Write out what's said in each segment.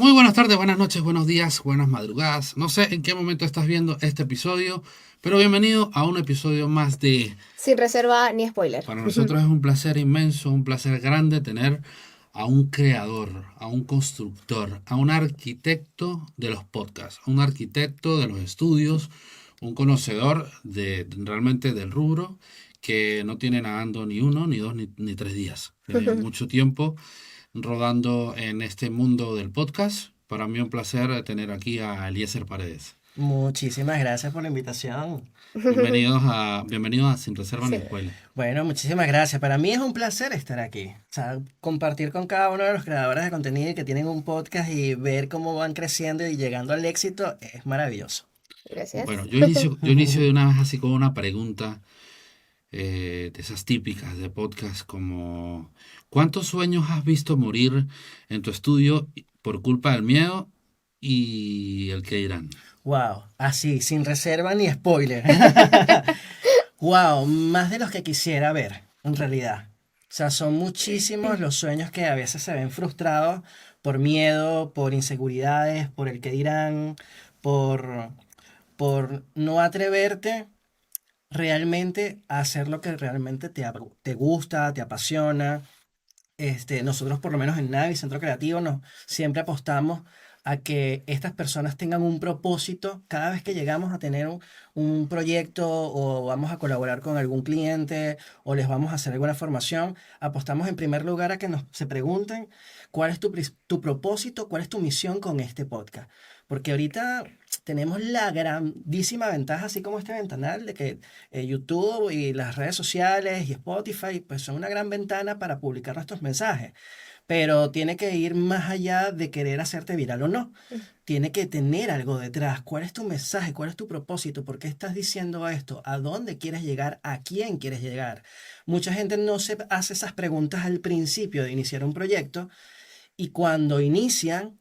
Muy buenas tardes, buenas noches, buenos días, buenas madrugadas. No sé en qué momento estás viendo este episodio, pero bienvenido a un episodio más de... Sin reserva ni spoiler. Para nosotros es un placer inmenso, un placer grande tener a un creador, a un constructor, a un arquitecto de los podcasts, a un arquitecto de los estudios, un conocedor de realmente del rubro que no tiene nadando ni uno, ni dos, ni 3 días. Tiene mucho tiempo rodando en este mundo del podcast. Para mí un placer tener aquí a Eliezer Paredes. Muchísimas gracias por la invitación. Bienvenidos a Sin Reserva Sí. ni Spoiler. Bueno, muchísimas gracias. Para mí es un placer estar aquí. O sea, compartir con cada uno de los creadores de contenido que tienen un podcast y ver cómo van creciendo y llegando al éxito es maravilloso. Bueno, Gracias. yo inicio de una vez así con una pregunta de esas típicas de podcast como ¿cuántos sueños has visto morir en tu estudio por culpa del miedo y el que dirán? Wow, así, sin reserva ni spoiler. Wow, más de los que quisiera ver, en realidad. O sea, son muchísimos los sueños que a veces se ven frustrados por miedo, por inseguridades, por el que dirán, por, por no atreverte realmente a hacer lo que realmente te gusta, te apasiona. Nosotros por lo menos en Navi, Centro Creativo, nos siempre apostamos a que estas personas tengan un propósito cada vez que llegamos a tener un proyecto o vamos a colaborar con algún cliente o les vamos a hacer alguna formación. Apostamos en primer lugar a que nos se pregunten cuál es tu propósito, cuál es tu misión con este podcast. Porque ahorita tenemos la grandísima ventaja, así como este ventanal, de que YouTube y las redes sociales y Spotify, pues son una gran ventana para publicar nuestros mensajes. Pero tiene que ir más allá de querer hacerte viral o no. Tiene que tener algo detrás. ¿Cuál es tu mensaje? ¿Cuál es tu propósito? ¿Por qué estás diciendo esto? ¿A dónde quieres llegar? ¿A quién quieres llegar? Mucha gente no se hace esas preguntas al principio de iniciar un proyecto y cuando inician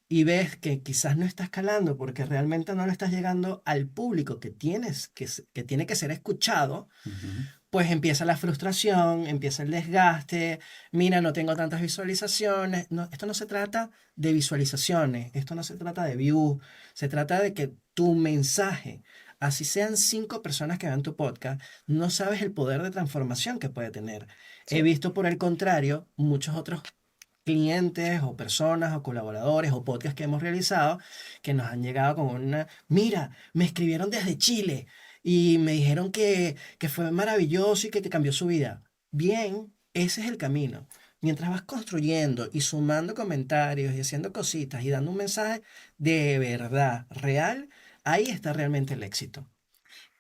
y ves que quizás no está escalando porque realmente no le estás llegando al público que tiene que ser escuchado, Ujú. pues empieza la frustración, empieza el desgaste, mira, no tengo tantas visualizaciones. No, esto no se trata de visualizaciones, esto no se trata de views, se trata de que tu mensaje, así sean 5 personas que vean tu podcast, no sabes el poder de transformación que puede tener. He Sí. visto por el contrario muchos otros clientes o personas o colaboradores o podcasts que hemos realizado que nos han llegado con una, mira, me escribieron desde Chile y me dijeron que fue maravilloso y que cambió su vida. Bien, ese es el camino. Mientras vas construyendo y sumando comentarios y haciendo cositas y dando un mensaje de verdad, real, ahí está realmente el éxito.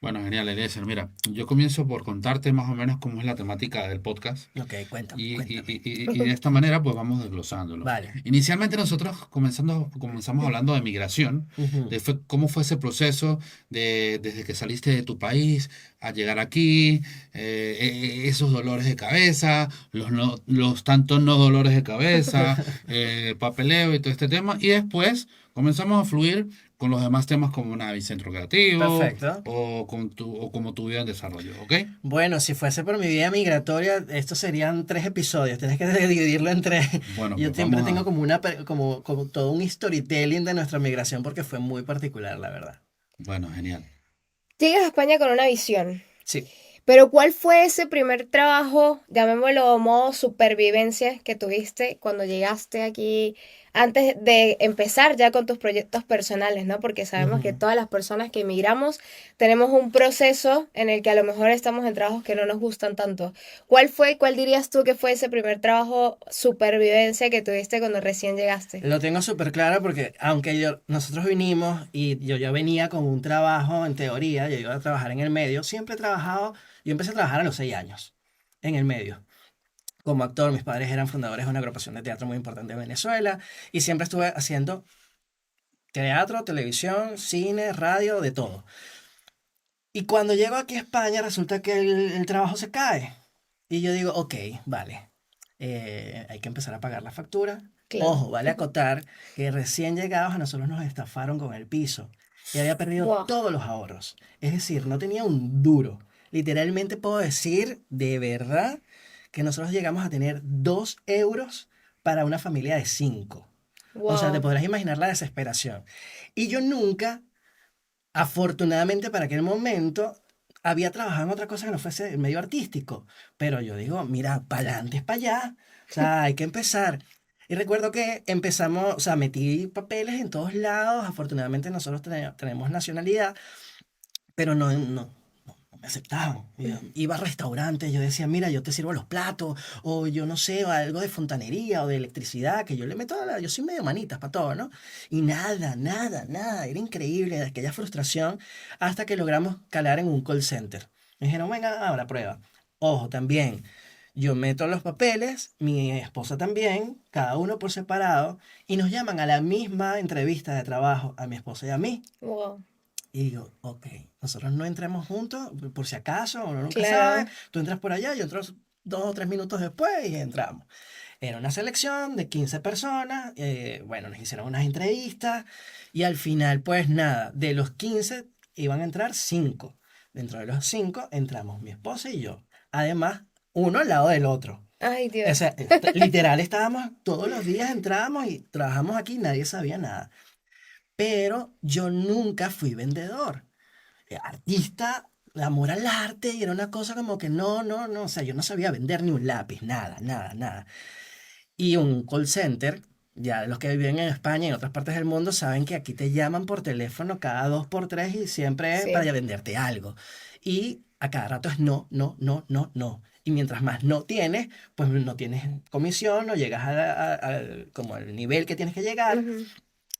Bueno, genial, Eliezer. Mira, yo comienzo por contarte más o menos cómo es la temática del podcast. Ok, cuéntame, Y cuéntame. de esta manera, pues vamos desglosándolo. Vale. Inicialmente nosotros comenzamos hablando de migración, Ujú. cómo fue ese proceso desde que saliste de tu país a llegar aquí, esos dolores de cabeza, los tantos no dolores de cabeza, papeleo y todo este tema. Y después comenzamos a fluir con los demás temas como Navi Centro Creativo Perfecto. o como tu vida en desarrollo, ¿ok? Bueno, si fuese por mi vida migratoria, estos serían 3 episodios. Tienes que dividirlo en tres. Bueno, Yo pues siempre vamos tengo a... como todo un storytelling de nuestra migración porque fue muy particular, la verdad. Bueno, genial. Llegas a España con una visión. Sí. Pero ¿cuál fue ese primer trabajo, llamémoslo modo supervivencia, que tuviste cuando llegaste aquí, antes de empezar ya con tus proyectos personales, ¿no? Porque sabemos que Ujú. todas las personas que emigramos tenemos un proceso en el que a lo mejor estamos en trabajos que no nos gustan tanto. ¿Cuál dirías tú que fue ese primer trabajo supervivencia que tuviste cuando recién llegaste? Lo tengo súper claro porque aunque nosotros vinimos y yo ya venía con un trabajo en teoría, yo iba a trabajar en el medio, siempre he trabajado, yo empecé a trabajar a los 6 años en el medio. Como actor, mis padres eran fundadores de una agrupación de teatro muy importante en Venezuela y siempre estuve haciendo teatro, televisión, cine, radio, de todo. Y cuando llego aquí a España resulta que el trabajo se cae. Y yo digo, ok, vale, hay que empezar a pagar la factura. Claro. Ojo, vale acotar que recién llegados a nosotros nos estafaron con el piso y había perdido Wow. todos los ahorros. Es decir, no tenía un duro. Literalmente puedo decir de verdad que nosotros llegamos a tener 2 euros para una familia de 5. O sea, te Wow. podrás imaginar la desesperación. Y yo nunca, afortunadamente para aquel momento, había trabajado en otra cosa que no fuese el medio artístico. Pero yo digo, mira, para adelante es para allá. O sea, hay que empezar. Y recuerdo que empezamos, o sea, metí papeles en todos lados. Afortunadamente nosotros tenemos nacionalidad, pero no me aceptaban. Iba a restaurantes, yo decía, mira, yo te sirvo los platos, o yo no sé, o algo de fontanería o de electricidad, que yo le meto yo soy medio manitas para todo, ¿no? Y nada, nada, nada, era increíble aquella frustración hasta que logramos calar en un call center. Me dijeron, venga, ahora prueba. Ojo, también, yo meto los papeles, mi esposa también, cada uno por separado, y nos llaman a la misma entrevista de trabajo, a mi esposa y a mí. Wow. Y digo, ok, nosotros no entremos juntos, por si acaso, uno nunca sabe, Claro. tú entras por allá y otros 2 o 3 minutos después y entramos. Era una selección de 15 personas, bueno, nos hicieron unas entrevistas y al final, pues nada, de los 15 iban a entrar 5. Dentro de los 5 entramos mi esposa y yo. Además, uno al lado del otro. Ay, O sea, Dios. literal estábamos todos los días, entrábamos y trabajamos aquí, nadie sabía nada. Pero yo nunca fui vendedor, artista, amor al arte, y era una cosa como que no, no, no, o sea, yo no sabía vender ni un lápiz, nada, nada, nada. Y un call center, ya los que viven en España y en otras partes del mundo saben que aquí te llaman por teléfono cada 2 por 3 y siempre es Sí. para venderte algo. Y a cada rato es no, no, no, no, no. Y mientras más no tienes, pues no tienes comisión, no llegas como al nivel que tienes que llegar. Ujú.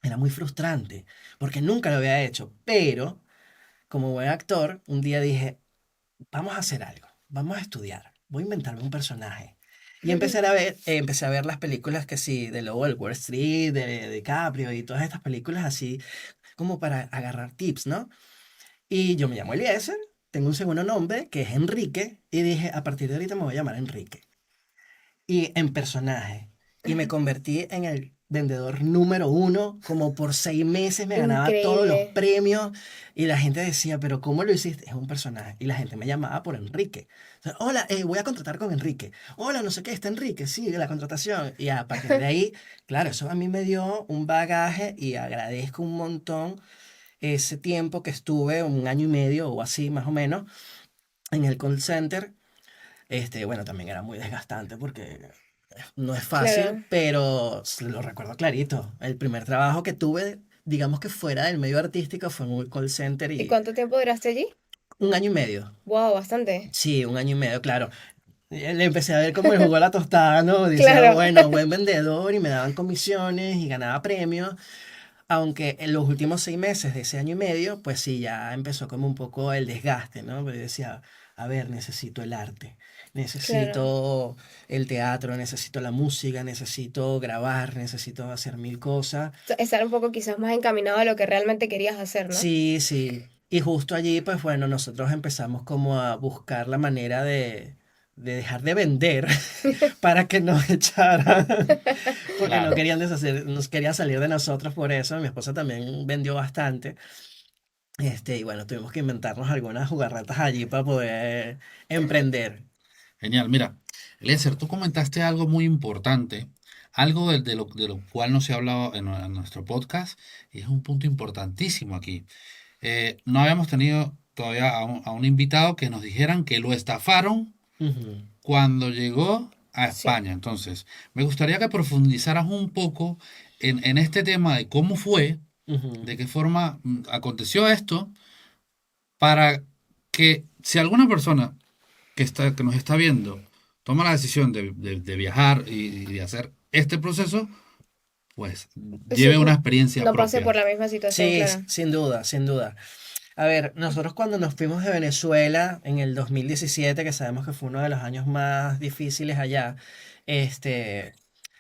Era muy frustrante, porque nunca lo había hecho, pero como buen actor, un día dije, vamos a hacer algo, vamos a estudiar, voy a inventarme un personaje. Y empecé a ver las películas que sí, de Lobo del Wall Street, de DiCaprio y todas estas películas así como para agarrar tips, ¿no? Y yo me llamo Eliezer, tengo un segundo nombre que es Enrique, y dije, a partir de ahorita me voy a llamar Enrique y en personaje. Y me convertí en el vendedor número uno, como por 6 meses me ganaba todos los Increíble. premios y la gente decía, pero ¿cómo lo hiciste? Es un personaje. Y la gente me llamaba por Enrique. O sea, hola, voy a contratar con Enrique. Hola, no sé qué, está Enrique, sigue la contratación. Y a partir de ahí, claro, eso a mí me dio un bagaje y agradezco un montón ese tiempo que estuve, 1 año y medio o así más o menos, en el call center. Bueno, también era muy desgastante porque no es fácil, Claro. pero lo recuerdo clarito. El primer trabajo que tuve, digamos que fuera del medio artístico, fue en un call center ¿Y y cuánto tiempo duraste allí? 1 año y medio. Wow, bastante. Sí, 1 año y medio, claro. Le empecé a ver como el jugo a la tostada, ¿no? Decía, Claro. bueno, buen vendedor y me daban comisiones y ganaba premios. Aunque en los últimos 6 meses de ese año y medio, pues sí, ya empezó como un poco el desgaste, ¿no? Pero yo decía, a ver, necesito el arte, Claro. necesito el teatro, necesito la música, necesito grabar, necesito hacer mil cosas. Estar un poco quizás más encaminado a lo que realmente querías hacer, ¿no? Sí, sí. Y justo allí, pues bueno, nosotros empezamos como a buscar la manera de dejar de vender para que nos echaran, porque no Claro. querían nos querían salir de nosotros por eso. Mi esposa también vendió bastante. Y bueno, tuvimos que inventarnos algunas jugarretas allí para poder emprender. Genial. Mira, Eliezer, tú comentaste algo muy importante, algo de lo cual no se ha hablado en nuestro podcast, y es un punto importantísimo aquí. No habíamos tenido todavía a un invitado que nos dijeran que lo estafaron Ujú, cuando llegó a Sí. España. Entonces, me gustaría que profundizaras un poco en este tema de cómo fue, ujú, de qué forma aconteció esto, para que si alguna persona que nos está viendo toma la decisión de viajar y de hacer este proceso, pues Sí, lleve una experiencia no pasé por propia. la misma situación, sí, claro. sin duda, sin duda. A ver, nosotros cuando nos fuimos de Venezuela en el 2017, que sabemos que fue uno de los años más difíciles allá, este,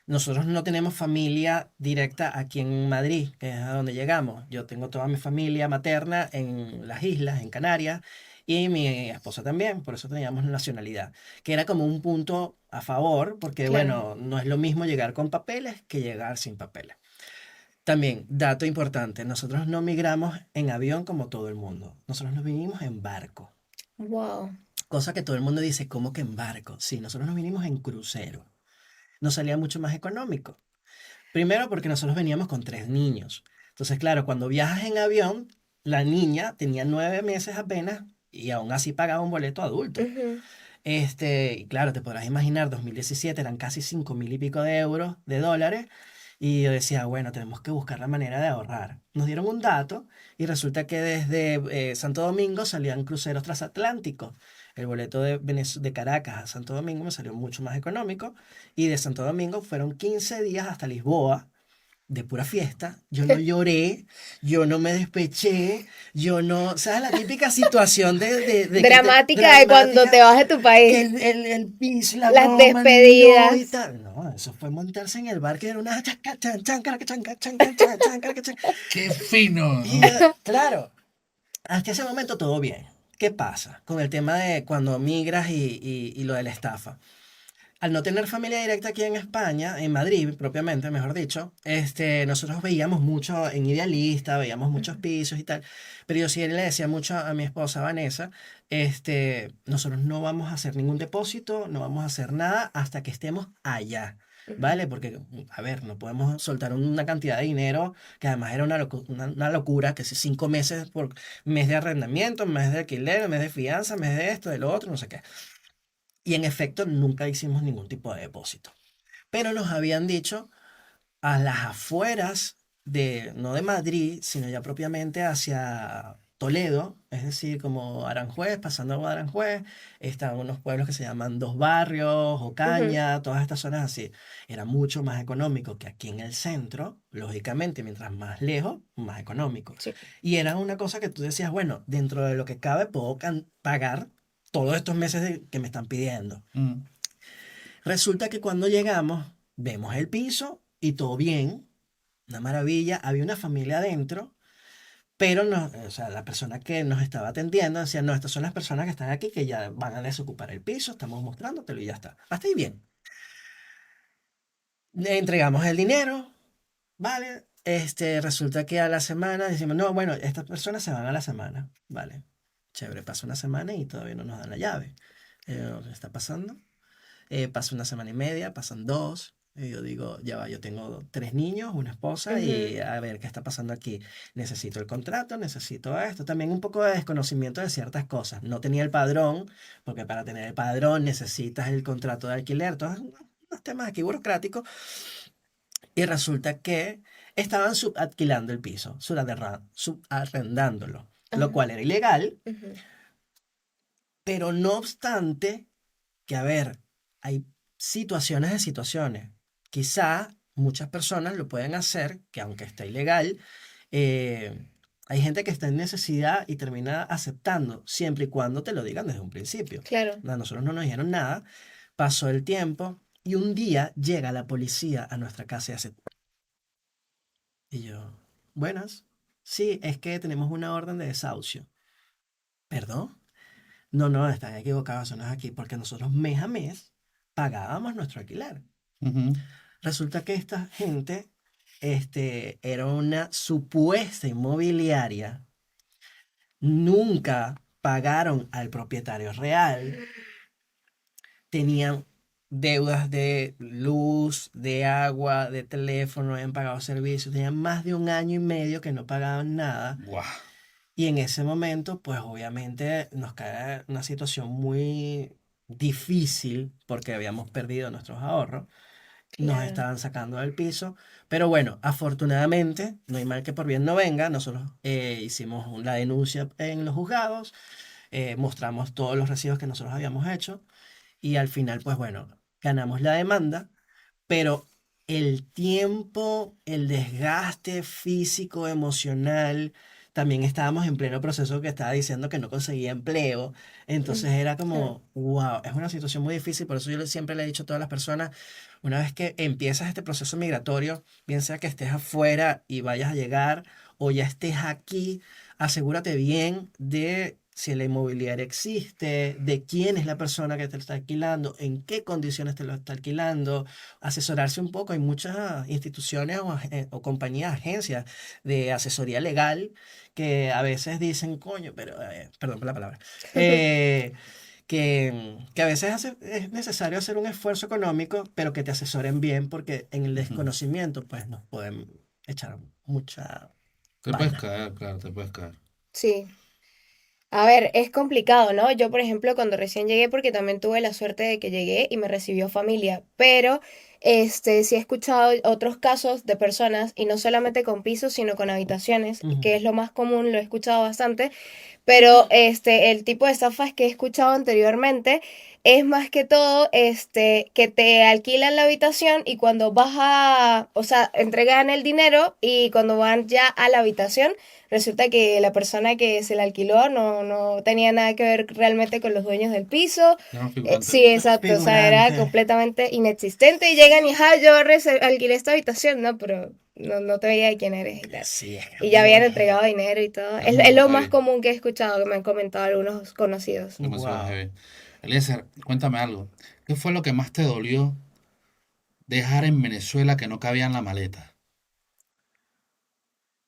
nosotros no tenemos familia directa aquí en Madrid, que es a donde llegamos. Yo tengo toda mi familia materna en las islas, en Canarias, y mi esposa también, por eso teníamos nacionalidad, que era como un punto a favor, porque Claro. bueno, no es lo mismo llegar con papeles que llegar sin papeles. También, dato importante, nosotros no migramos en avión como todo el mundo, nosotros nos vinimos en barco, Wow. cosa que todo el mundo dice, ¿cómo que en barco? Sí, nosotros nos vinimos en crucero, nos salía mucho más económico. Primero porque nosotros veníamos con 3 niños. Entonces, claro, cuando viajas en avión, la niña tenía 9 meses apenas y aún así pagaba un boleto adulto. Ujú. Y claro, te podrás imaginar, 2017 eran casi 5.000 y pico de euros, de dólares, y yo decía, bueno, tenemos que buscar la manera de ahorrar. Nos dieron un dato y resulta que desde Santo Domingo salían cruceros transatlánticos. El boleto de Caracas a Santo Domingo me salió mucho más económico y de Santo Domingo fueron 15 días hasta Lisboa de pura fiesta, yo no lloré, yo no me despeché, yo no, ¿sabes? La típica situación de que te, Dramática de cuando te dramática, vas de tu que país. el piso y la Las broma, el no y despedidas. tal. No, eso fue montarse en el bar que era una chaca, chan, chan, caraca, chanca, chanca, chan, chan, caraca, chan. ¡Qué fino! Y claro, hasta ese momento todo bien. ¿Qué pasa con el tema de cuando migras y lo de la estafa? Al no tener familia directa aquí en España, en Madrid propiamente, mejor dicho, nosotros veíamos mucho en Idealista, veíamos muchos pisos y tal, pero yo sí le decía mucho a mi esposa Vanessa, nosotros no vamos a hacer ningún depósito, no vamos a hacer nada hasta que estemos allá, Ujú. ¿vale? Porque, a ver, no podemos soltar una cantidad de dinero que además era una locura, que si 5 meses por mes de arrendamiento, mes de alquiler, mes de fianza, mes de esto, de lo otro, no sé qué. Y en efecto, nunca hicimos ningún tipo de depósito. Pero nos habían dicho a las afueras no de Madrid, sino ya propiamente hacia Toledo, es decir, como Aranjuez, pasando a Aranjuez, están unos pueblos que se llaman Dos Barrios, Ujú. Ocaña, todas estas zonas así. Era mucho más económico que aquí en el centro, lógicamente, mientras más lejos, más económico. Sí. Y era una cosa que tú decías, bueno, dentro de lo que cabe puedo pagar todos estos meses que me están pidiendo. Mm. Resulta que cuando llegamos, vemos el piso y todo bien, una maravilla, había una familia adentro, pero no, o sea, la persona que nos estaba atendiendo decía, no, estas son las personas que están aquí que ya van a desocupar el piso, estamos mostrándotelo y ya está. Hasta ahí bien. Le entregamos el dinero, ¿vale? Resulta que a la semana decimos, no, bueno, estas personas se van a la semana, ¿vale? Chévere, pasa una semana y todavía no nos dan la llave. ¿Qué está pasando? Pasa una semana y media, pasan dos. Y yo digo, ya va, yo tengo 3 niños, una esposa y Ujú. a ver qué está pasando aquí. Necesito el contrato, necesito esto. También un poco de desconocimiento de ciertas cosas. No tenía el padrón, porque para tener el padrón necesitas el contrato de alquiler. Todos unos temas aquí burocráticos. Y resulta que estaban subalquilando el piso, subarrendándolo, lo Ajá. cual era ilegal, Ujú. pero no obstante que, a ver, hay situaciones de situaciones. Quizá muchas personas lo pueden hacer, que aunque esté ilegal, eh, hay gente que está en necesidad y termina aceptando, siempre y cuando te lo digan desde un principio. Claro. A nosotros no nos dijeron nada, pasó el tiempo y un día llega la policía a nuestra casa y hace... Y yo, buenas, sí, es que tenemos una orden de desahucio. ¿Perdón? No, no, están equivocados, eso no es aquí, porque nosotros mes a mes pagábamos nuestro alquiler. Ujú. Resulta que esta gente, era una supuesta inmobiliaria, nunca pagaron al propietario real, tenían deudas de luz, de agua, de teléfono, habían pagado servicios, tenían más de un año y medio que no pagaban nada. Guau. Y en ese momento, pues obviamente nos cae una situación muy difícil porque habíamos perdido nuestros ahorros, nos Claro. estaban sacando del piso, pero bueno, afortunadamente, no hay mal que por bien no venga, nosotros hicimos la denuncia en los juzgados, mostramos todos los recibos que nosotros habíamos hecho y al final, pues bueno, ganamos la demanda, pero el tiempo, el desgaste físico, emocional, también estábamos en pleno proceso que estaba diciendo que no conseguía empleo. Mm. Entonces era Claro. como, wow, es una situación muy difícil. Por eso siempre le he dicho a todas las personas, una vez que empiezas este proceso migratorio, bien sea que estés afuera y vayas a llegar o ya estés aquí, asegúrate bien de si la inmobiliaria existe, de quién es la persona que te lo está alquilando, en qué condiciones te lo está alquilando, asesorarse un poco. Hay muchas instituciones o compañías, agencias de asesoría legal que a veces dicen, coño, pero, perdón por la palabra, eh, que a veces es necesario hacer un esfuerzo económico, pero que te asesoren bien, porque en el Ujú. desconocimiento, pues nos pueden echar mucha Te puedes vaina. caer, claro, te puedes caer. Sí. A ver, es complicado, ¿no? Yo, por ejemplo, cuando recién llegué, porque también tuve la suerte de que llegué y me recibió familia, pero sí he escuchado otros casos de personas, y no solamente con pisos, sino con habitaciones, que Ujú. es lo más común, lo he escuchado bastante, pero el tipo de estafas que he escuchado anteriormente es más que todo que te alquilan la habitación y cuando vas a, o sea, entregan el dinero y cuando van ya a la habitación, resulta que la persona que se la alquiló no tenía nada que ver realmente con los dueños del piso. Era un figurante. Sí, exacto, o sea, era Figurante. completamente inexistente y llegan y, yo alquilé esta habitación, ¿no? Pero no te veía de quién eres y tal. Sí, es que es Y ya muy habían heavy. entregado dinero y todo. Es Es muy lo más heavy, común que he escuchado, que me han comentado algunos conocidos. demasiado Wow. heavy. Eliezer, cuéntame algo. ¿Qué fue lo que más te dolió dejar en Venezuela que no cabía en la maleta?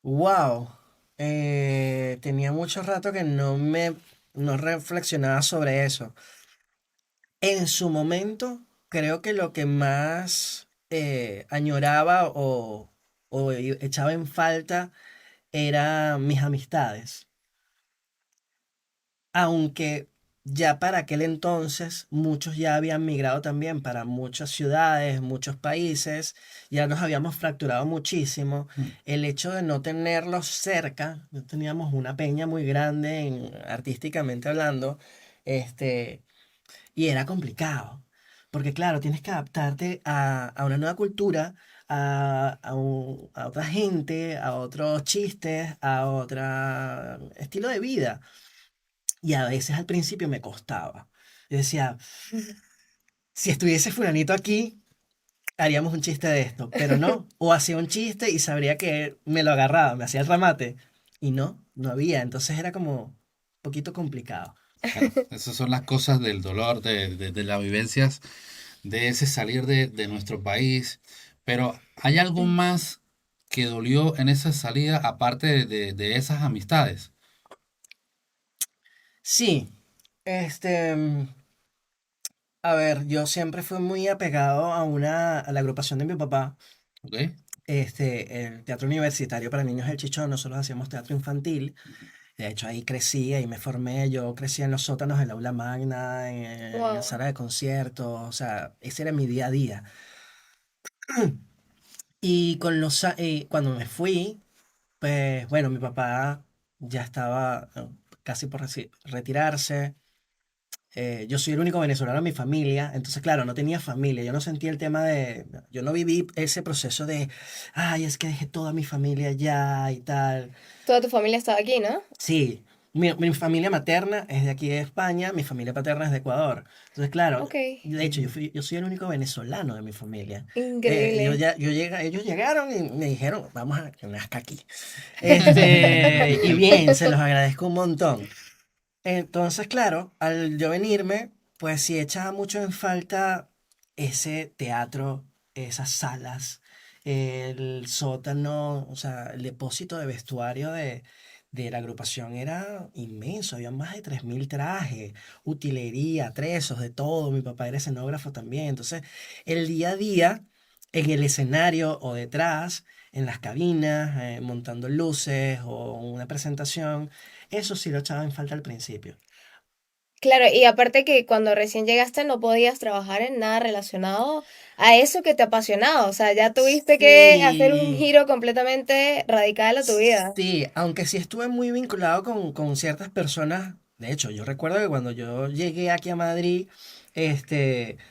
Wow. Tenía mucho rato que no reflexionaba sobre eso. En su momento, creo que lo que más añoraba o echaba en falta eran mis amistades. Aunque ya para aquel entonces muchos ya habían migrado también para muchas ciudades, muchos países, ya nos habíamos fracturado muchísimo. Mm. El hecho de no tenerlos cerca, no teníamos una peña muy grande artísticamente hablando, este, y era complicado, porque claro, tienes que adaptarte a una nueva cultura, a otra gente, a otros chistes, a otro estilo de vida. Y a veces al principio me costaba. Yo decía, si estuviese fulanito aquí, haríamos un chiste de esto, pero no. O hacía un chiste y sabría que me lo agarraba, me hacía el remate. Y no había. Entonces era como un poquito complicado. Claro, esas son las cosas del dolor, de las vivencias, de ese salir de nuestro país. Pero ¿hay algo más que dolió en esa salida aparte de esas amistades? Sí, este, a ver, yo siempre fui muy apegado a la agrupación de mi papá. ¿Ok? El Teatro Universitario para Niños El Chichón, nosotros hacíamos teatro infantil. De hecho, ahí crecí, ahí me formé. Yo crecí en los sótanos del aula magna, en la Wow. sala de conciertos. O sea, ese era mi día a día. Y cuando me fui, pues bueno, mi papá ya estaba casi por retirarse. Yo soy el único venezolano en mi familia, entonces claro, no tenía familia. Yo no sentí el tema yo no viví ese proceso de, ay, es que dejé toda mi familia allá y tal. Toda tu familia estaba aquí, ¿no? Sí, mi familia materna es de aquí de España, mi familia paterna es de Ecuador. Entonces, claro, Ok. de hecho, yo soy el único venezolano de mi familia. Increíble. Ellos llegaron y me dijeron, vamos a que nazca aquí. Y bien, se los agradezco un montón. Entonces, claro, al yo venirme, pues sí echaba mucho en falta ese teatro, esas salas, el sótano, o sea, el depósito de vestuario de la agrupación era inmenso, había más de 3.000 trajes, utilería, trezos, de todo. Mi papá era escenógrafo también. Entonces, el día a día, en el escenario o detrás, en las cabinas, montando luces o una presentación. Eso sí lo echaba en falta al principio. Claro, y aparte que cuando recién llegaste no podías trabajar en nada relacionado a eso que te apasionaba, o sea, ya tuviste que hacer un Sí, giro completamente radical a tu vida. sí, aunque sí estuve muy vinculado con ciertas personas. De hecho, yo recuerdo que cuando yo llegué aquí a Madrid,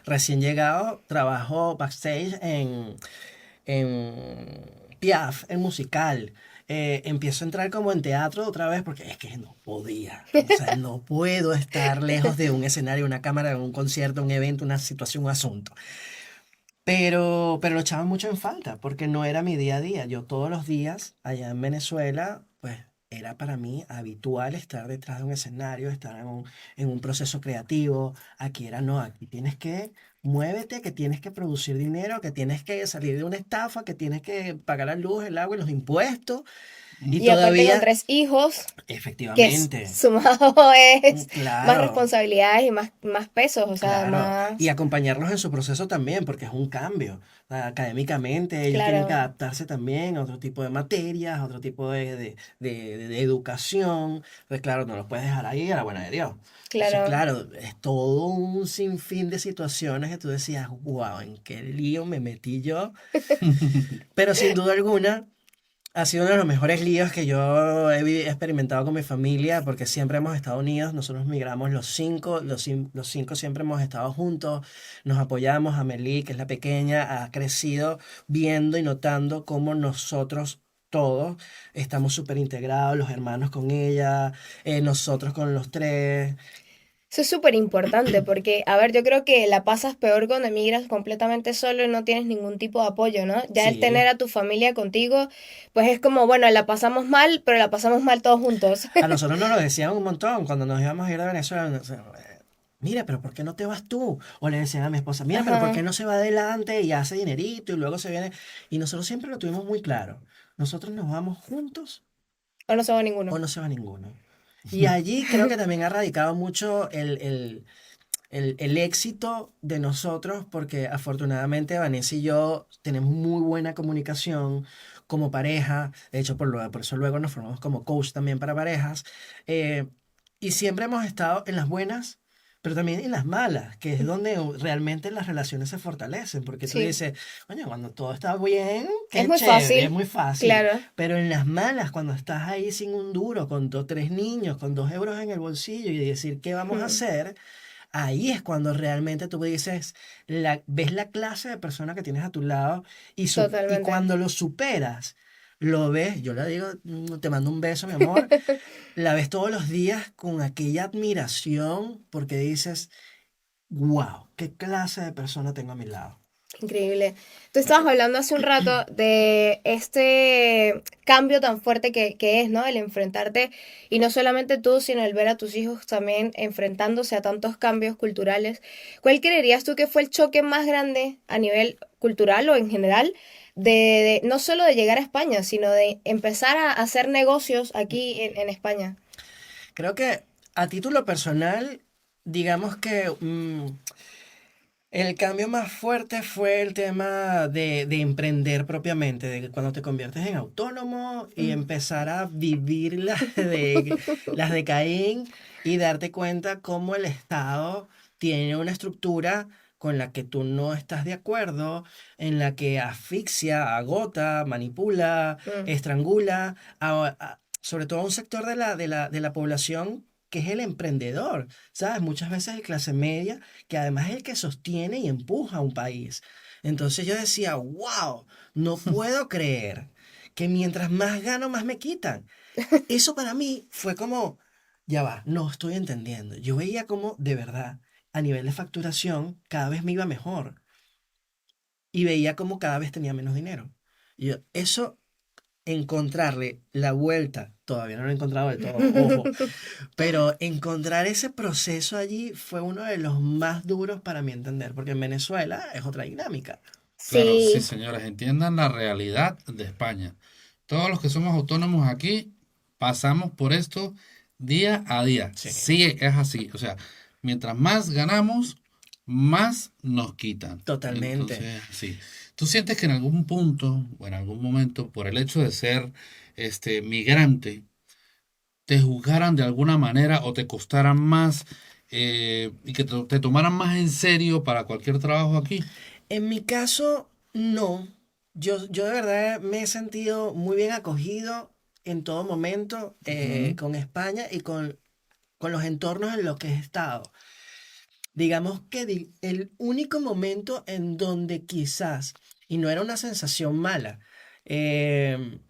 recién llegado, trabajo backstage en Piaf, en musical. Empiezo a entrar como en teatro otra vez porque es que no podía. O sea, no puedo estar lejos de un escenario, una cámara, un concierto, un evento, una situación, un asunto. Pero lo echaba mucho en falta porque no era mi día a día. Yo todos los días allá en Venezuela, pues era para mí habitual estar detrás de un escenario, estar en un proceso creativo. Aquí era no, aquí tienes que muévete, que tienes que producir dinero, que tienes que salir de una estafa, que tienes que pagar la luz, el agua y los impuestos. Y Y aparte con todavía, 3 hijos, que efectivamente, sumado es más claro. responsabilidades y más pesos, o sea, Claro, y más, acompañarlos en su proceso también, porque es un cambio. Académicamente, ellos tienen que claro, adaptarse también a otro tipo de materias, a otro tipo de educación. Pues claro, no los puedes dejar ahí a la buena de Dios. Entonces, claro. claro, es todo un sinfín de situaciones que tú decías, wow, ¿en qué lío me metí yo? Pero sin duda alguna. Ha sido uno de los mejores líos que yo he experimentado con mi familia, porque siempre hemos estado unidos. Nosotros migramos los cinco, los cinco siempre hemos estado juntos, nos apoyamos. Amelie, que es la pequeña, ha crecido viendo y notando cómo nosotros todos estamos súper integrados, los hermanos con ella, nosotros con los tres. Eso es súper importante porque, a ver, yo creo que la pasas peor cuando emigras completamente solo y no tienes ningún tipo de apoyo, ¿no? Ya el Sí, tener a tu familia contigo, pues es como, bueno, la pasamos mal, pero la pasamos mal todos juntos. a nosotros nos lo decían un montón cuando nos íbamos a ir a Venezuela. Mira, pero ¿por qué no te vas tú? O le decían a mi esposa, mira, pero ¿por qué Ajá. no se va adelante y hace dinerito y luego se viene? Y nosotros siempre lo tuvimos muy claro. Nosotros nos vamos juntos O no somos ninguno. o no se va ninguno. Y allí creo que también ha radicado mucho el éxito de nosotros, porque afortunadamente Vanessa y yo tenemos muy buena comunicación como pareja. De hecho, por eso luego nos formamos como coach también para parejas. eh, y siempre hemos estado en las buenas, pero también en las malas, que es donde realmente las relaciones se fortalecen, porque tú Sí, dices, oye, cuando todo está bien, es qué muy chévere, es fácil, muy fácil. claro. Pero en las malas, cuando estás ahí sin un duro, con dos, tres niños, con 2 euros en el bolsillo y decir, ¿qué vamos a Mm, hacer? Ahí es cuando realmente tú dices, ves la clase de persona que tienes a tu lado y totalmente. cuando lo superas, lo ves, yo le digo, te mando un beso, mi amor, la ves todos los días con aquella admiración porque dices, wow, qué clase de persona tengo a mi lado. Increíble. Tú estabas hablando hace un rato de este cambio tan fuerte que es, ¿no? El enfrentarte, y no solamente tú, sino el ver a tus hijos también enfrentándose a tantos cambios culturales. ¿Cuál creerías tú que fue el choque más grande a nivel cultural o en general no solo de llegar a España, sino de empezar a hacer negocios aquí en España? Creo que a título personal, digamos que el cambio más fuerte fue el tema de emprender propiamente, de que cuando te conviertes en autónomo y Mm. empezar a vivir las de Caín y darte cuenta cómo el Estado tiene una estructura con la que tú no estás de acuerdo, en la que asfixia, agota, manipula, Mm, estrangula, sobre todo a un sector de la población que es el emprendedor, ¿sabes? Muchas veces el clase media que además es el que sostiene y empuja a un país. Entonces yo decía, wow, no puedo creer que mientras más gano, más me quitan. Eso para mí fue como, ya va, no estoy entendiendo. Yo veía como, de verdad, a nivel de facturación, cada vez me iba mejor y veía como cada vez tenía menos dinero. Y eso, encontrarle la vuelta, todavía no lo he encontrado del todo, ojo, pero encontrar ese proceso allí fue uno de los más duros para mi entender, porque en Venezuela es otra dinámica. Claro, sí, sí, señores, entiendan la realidad de España. Todos los que somos autónomos aquí pasamos por esto día a día. Sí, Sí, es así. O sea, mientras más ganamos, más nos quitan. totalmente. Entonces, sí. ¿Tú sientes que en algún punto o en algún momento, por el hecho de ser migrante, te juzgaran de alguna manera o te costaran más y que te tomaran más en serio para cualquier trabajo aquí? En mi caso, no. Yo de verdad me he sentido muy bien acogido en todo momento Ujú. con España y con los entornos en los que he estado. Digamos que el único momento en donde quizás, y no era una sensación mala, em,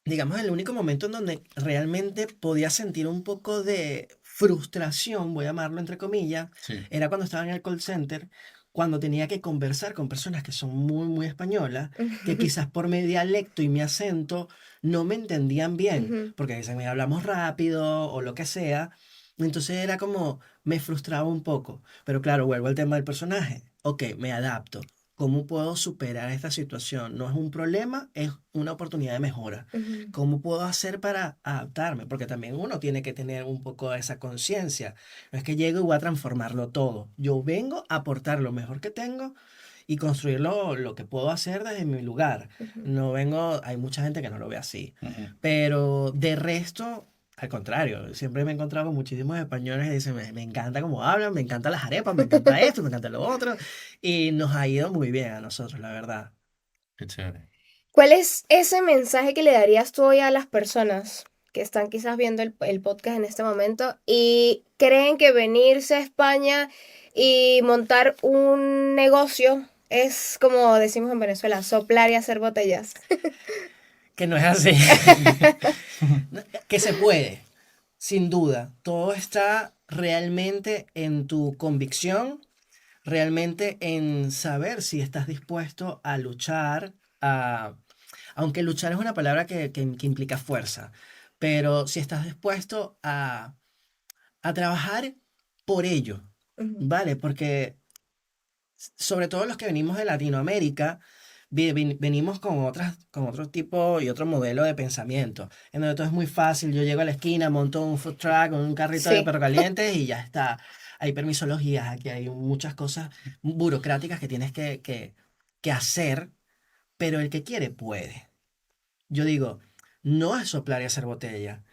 digamos, el único momento en donde realmente podía sentir un poco de frustración, voy a llamarlo entre comillas, Sí. era cuando estaba en el call center, cuando tenía que conversar con personas que son muy, muy españolas, que Ujú, quizás por mi dialecto y mi acento no me entendían bien, ujú. porque dicen, "Mira, hablamos rápido o lo que sea". Entonces era como, me frustraba un poco. Pero claro, vuelvo al tema del personaje. Ok, me adapto. ¿cómo puedo superar esta situación? No es un problema, es una oportunidad de mejora. Ujú. ¿Cómo puedo hacer para adaptarme? Porque también uno tiene que tener un poco de esa conciencia. No es que llego y voy a transformarlo todo. Yo vengo a aportar lo mejor que tengo y construir lo que puedo hacer desde mi lugar. Ujú. No vengo, hay mucha gente que no lo ve así. Ujú. Pero de resto, al contrario, siempre me he encontrado con muchísimos españoles que dicen, me encanta cómo hablan, me encantan las arepas, me encanta esto, me encanta lo otro. Y nos ha ido muy bien a nosotros, la verdad. Qué chévere. ¿Cuál es ese mensaje que le darías tú hoy a las personas que están quizás viendo el podcast en este momento y creen que venirse a España y montar un negocio es como decimos en Venezuela, soplar y hacer botellas? Que no es así. No, que se puede, sin duda. Todo está realmente en tu convicción, realmente en saber si estás dispuesto a luchar, aunque luchar es una palabra que implica fuerza, pero si estás dispuesto a trabajar por ello, Ujú. ¿vale? Porque sobre todo los que venimos de Latinoamérica, venimos con otro tipo y otro modelo de pensamiento, en donde todo es muy fácil. Yo llego a la esquina, monto un food truck con un carrito de Sí. perro calientes y ya está. Hay permisologías, aquí hay muchas cosas burocráticas que tienes que hacer, pero el que quiere puede. Yo digo, no es soplar y hacer botella.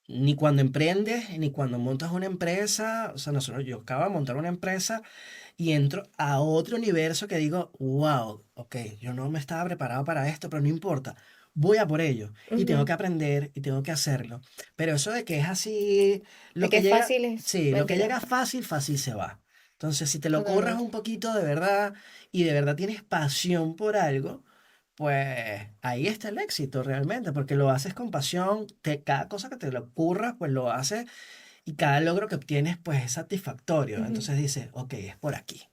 Ni cuando emprendes, ni cuando montas una empresa, o sea, yo acabo de montar una empresa y entro a otro universo que digo, wow, ok, yo no me estaba preparado para esto, pero no importa, voy a por ello y tengo Ujú. que aprender y tengo que hacerlo. Pero eso de que es así, De lo que que es llega, fácil es sí, lo que mentira. llega fácil, fácil se va. Entonces, si te lo curras Totalmente. un poquito de verdad y de verdad tienes pasión por algo, pues ahí está el éxito realmente, porque lo haces con pasión, cada cosa que te lo ocurra, pues lo haces y cada logro que obtienes, pues es satisfactorio. Ujú. Entonces dices, ok, es por aquí.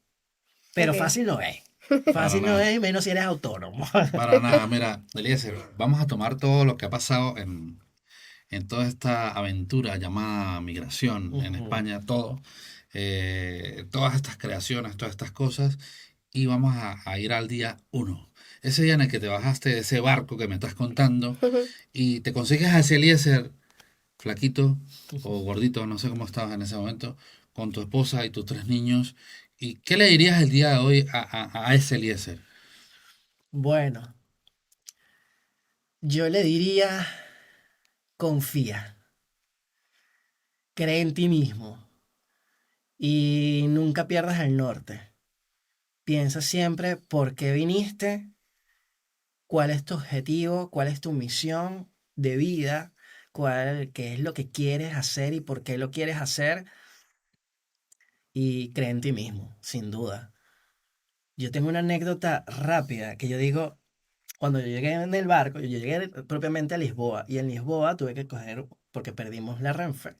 Pero Ok. fácil no es. Para Fácil no nada. es, y menos si eres autónomo. Para nada. Mira, Eliezer, vamos a tomar todo lo que ha pasado en toda esta aventura llamada migración en Ujú. España, todo, todas estas creaciones, todas estas cosas, y vamos a ir al día uno. Ese día en el que te bajaste de ese barco que me estás contando y te consigues a ese Eliezer flaquito o gordito, no sé cómo estabas en ese momento, con tu esposa y tus tres niños. ¿Y qué le dirías el día de hoy a ese Eliezer? Bueno, yo le diría, confía, cree en ti mismo y nunca pierdas el norte. Piensa siempre por qué viniste, cuál es tu objetivo, cuál es tu misión de vida, qué es lo que quieres hacer y por qué lo quieres hacer, y cree en ti mismo, sin duda. Yo tengo una anécdota rápida que yo digo, cuando yo llegué en el barco, yo llegué propiamente a Lisboa y en Lisboa tuve que coger, porque perdimos la Renfe,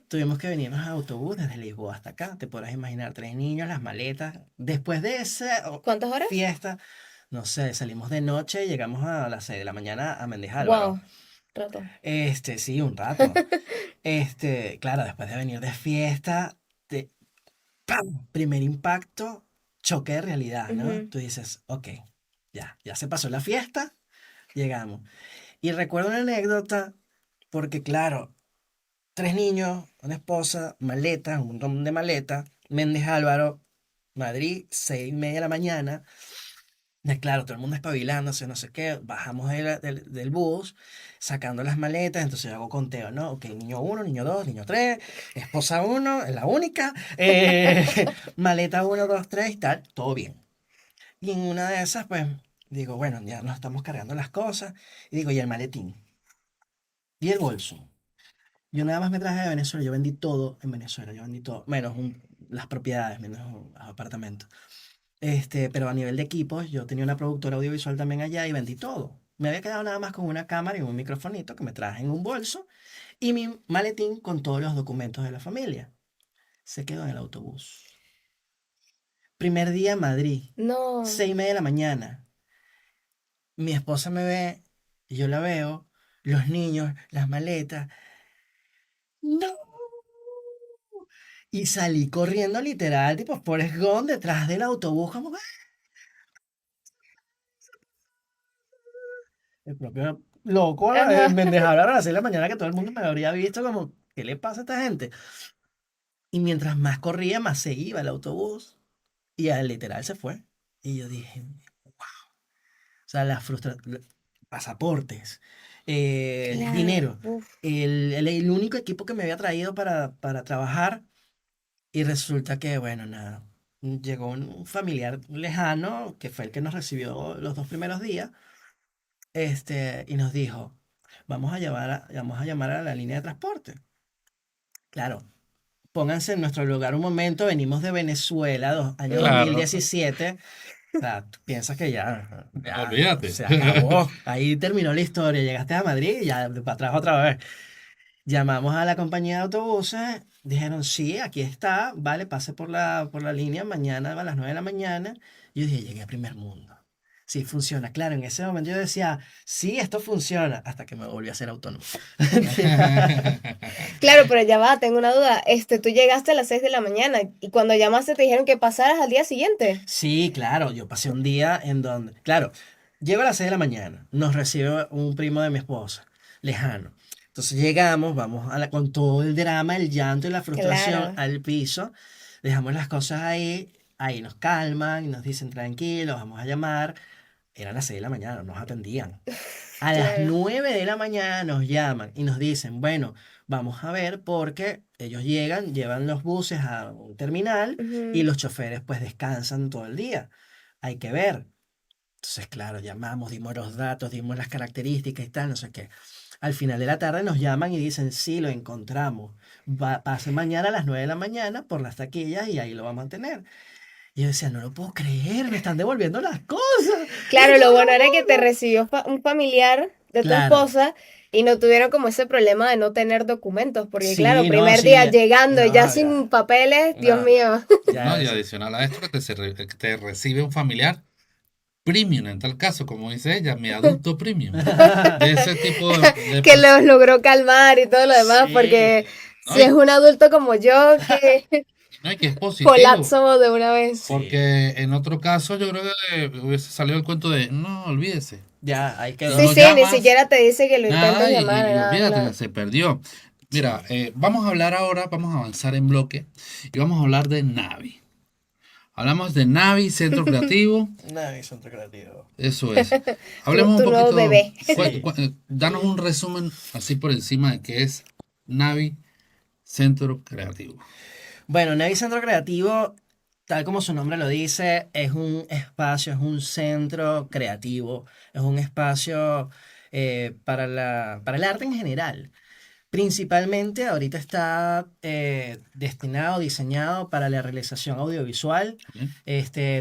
tuvimos que venirnos a autobús desde Lisboa hasta acá. Te podrás imaginar, tres niños, las maletas. Después de esa ¿Cuántas horas? fiesta, no sé, salimos de noche y llegamos a las 6 de la mañana a Méndez Álvaro. Wow. Rato. Sí, un rato. Claro, después de venir de fiesta, ¡pam! Primer impacto, choque de realidad, ¿no? Ujú. Tú dices, ok, ya se pasó la fiesta, llegamos. Y recuerdo una anécdota, porque claro, tres niños, una esposa, maletas, un montón de maletas, Méndez Álvaro, Madrid, 6:30 de la mañana. Claro, todo el mundo espabilándose, no sé qué. Bajamos del bus, sacando las maletas. Entonces yo hago conteo, ¿no? Ok, niño uno, niño dos, niño tres, esposa uno, es la única. Maleta uno, dos, tres y tal, todo bien. Y en una de esas, pues, digo, bueno, ya nos estamos cargando las cosas. Y digo, ¿y el maletín? ¿Y el bolso? Yo nada más me traje de Venezuela, yo vendí todo en Venezuela, yo vendí todo, menos las propiedades, menos los apartamentos. Pero a nivel de equipos, yo tenía una productora audiovisual también allá y vendí todo. Me había quedado nada más con una cámara y un microfonito que me traje en un bolso y mi maletín con todos los documentos de la familia. Se quedó en el autobús. Primer día en Madrid, No. 6:30 de la mañana. Mi esposa me ve, y yo la veo, los niños, las maletas. ¡No! Y salí corriendo literal, tipo Forrest Gump, detrás del autobús, como el propio loco, Ajá. me dejaron a las 6 de la mañana que todo el mundo me habría visto como, ¿qué le pasa a esta gente? Y mientras más corría, más se iba el autobús. Y literal se fue. Y yo dije, o sea, la frustración, pasaportes, Claro. dinero, Uf. el único equipo que me había traído para trabajar. Y resulta que, bueno, nada, llegó un familiar lejano, que fue el que nos recibió los 2 primeros días, y nos dijo, vamos a llamar a la línea de transporte. Claro, pónganse en nuestro lugar un momento, venimos de Venezuela, año Ujú. Claro, 2017. O sea, tú piensas que ya olvídate. se acabó. Ahí terminó la historia. Llegaste a Madrid y ya para atrás otra vez. Llamamos a la compañía de autobuses, dijeron, sí, aquí está, vale, pase por la línea mañana a las 9 de la mañana. Yo dije, llegué a primer mundo. Sí, funciona. Claro, en ese momento yo decía, sí, esto funciona, hasta que me volví a ser autónomo. Claro, pero ya va, tengo una duda. Tú llegaste a las 6 de la mañana y cuando llamaste te dijeron que pasaras al día siguiente. Sí, claro, yo pasé un día en donde, claro, llego a las 6 de la mañana, nos recibe un primo de mi esposa, lejano. Entonces llegamos, vamos con todo el drama, el llanto y la frustración Claro, al piso, dejamos las cosas ahí nos calman y nos dicen tranquilos, vamos a llamar. Eran las 6 de la mañana, no nos atendían. A las claro. 9 de la mañana nos llaman y nos dicen, bueno, vamos a ver porque ellos llegan, llevan los buses a un terminal y Ujú. los choferes pues descansan todo el día. Hay que ver. Entonces, claro, llamamos, dimos los datos, dimos las características y tal, no sé qué. Al final de la tarde nos llaman y dicen, sí, lo encontramos. Pase mañana a las 9 de la mañana por las taquillas y ahí lo vamos a tener. Y yo decía, no lo puedo creer, me están devolviendo las cosas. Me Claro, lo todo bueno el era que te mundo. recibió un familiar de tu Claro. esposa y no tuvieron como ese problema de no tener documentos, porque claro, Sí, no, primer día sí. llegando y ya No, sin ya. papeles, Dios No, mío. No, ya y es. adicional a esto, que te recibe un familiar premium, en tal caso, como dice ella, mi adulto premium. De ese tipo de Que los personas. logró calmar y todo lo demás, porque Sí, ¿No? si es un adulto como yo, que No, y que es positivo. colapso de una vez. sí. Porque en otro caso yo creo que hubiese salido el cuento de, no, olvídese. Ya, ahí Y Sí, quedó. no sí, ni llamas, siquiera te dice que lo intentes nada, llamar, y nada, olvídate, claro. se perdió. Mira, Sí. vamos a hablar ahora, vamos a avanzar en bloque y vamos a hablar de Navi. Hablamos de Navi, Centro Creativo, Nadie es otro creativo. eso es. Tu, Hablemos un tu nuevo poquito, bebé. Sí. danos un resumen así por encima de qué es Navi, Centro Creativo. Bueno, Navy Centro Creativo, tal como su nombre lo dice, es un espacio, es un centro creativo, es un espacio para el arte en general. Principalmente ahorita está destinado, diseñado para la realización audiovisual. ¿Bien?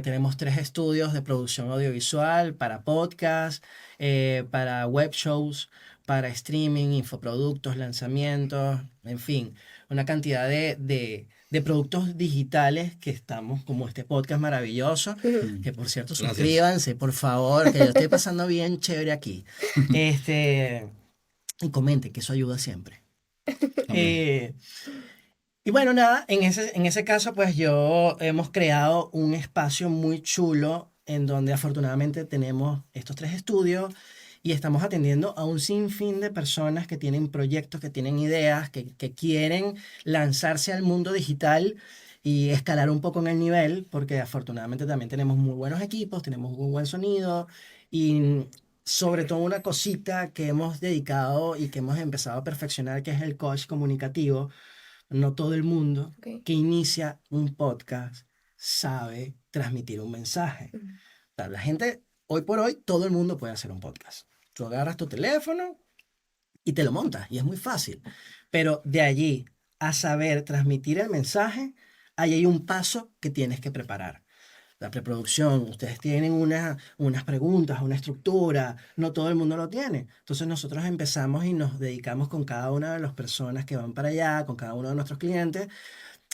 Tenemos 3 estudios de producción audiovisual para podcast, para web shows, para streaming, infoproductos, lanzamientos, en fin, una cantidad de productos digitales que estamos, como este podcast maravilloso, Mm, que por cierto gracias. suscríbanse, por favor, que yo estoy pasando bien chévere aquí. Este, y comenten, que eso ayuda siempre. Amén. Eh, y bueno, nada, en ese caso, pues yo hemos creado un espacio muy chulo en donde afortunadamente tenemos estos 3 estudios y estamos atendiendo a un sinfín de personas que tienen proyectos, que tienen ideas, que quieren lanzarse al mundo digital y escalar un poco en el nivel, porque afortunadamente también tenemos muy buenos equipos, tenemos un buen sonido y sobre todo una cosita que hemos dedicado y que hemos empezado a perfeccionar, que es el coach comunicativo. No todo el mundo Ok. que inicia un podcast sabe transmitir un mensaje. Ujú. O sea, la gente, hoy por hoy, todo el mundo puede hacer un podcast. Tú agarras tu teléfono y te lo montas, y es muy fácil. Pero de allí a saber transmitir el mensaje, ahí hay un paso que tienes que preparar. La preproducción, ustedes tienen unas preguntas, una estructura, no todo el mundo lo tiene. Entonces nosotros empezamos y nos dedicamos con cada una de las personas que van para allá, con cada uno de nuestros clientes,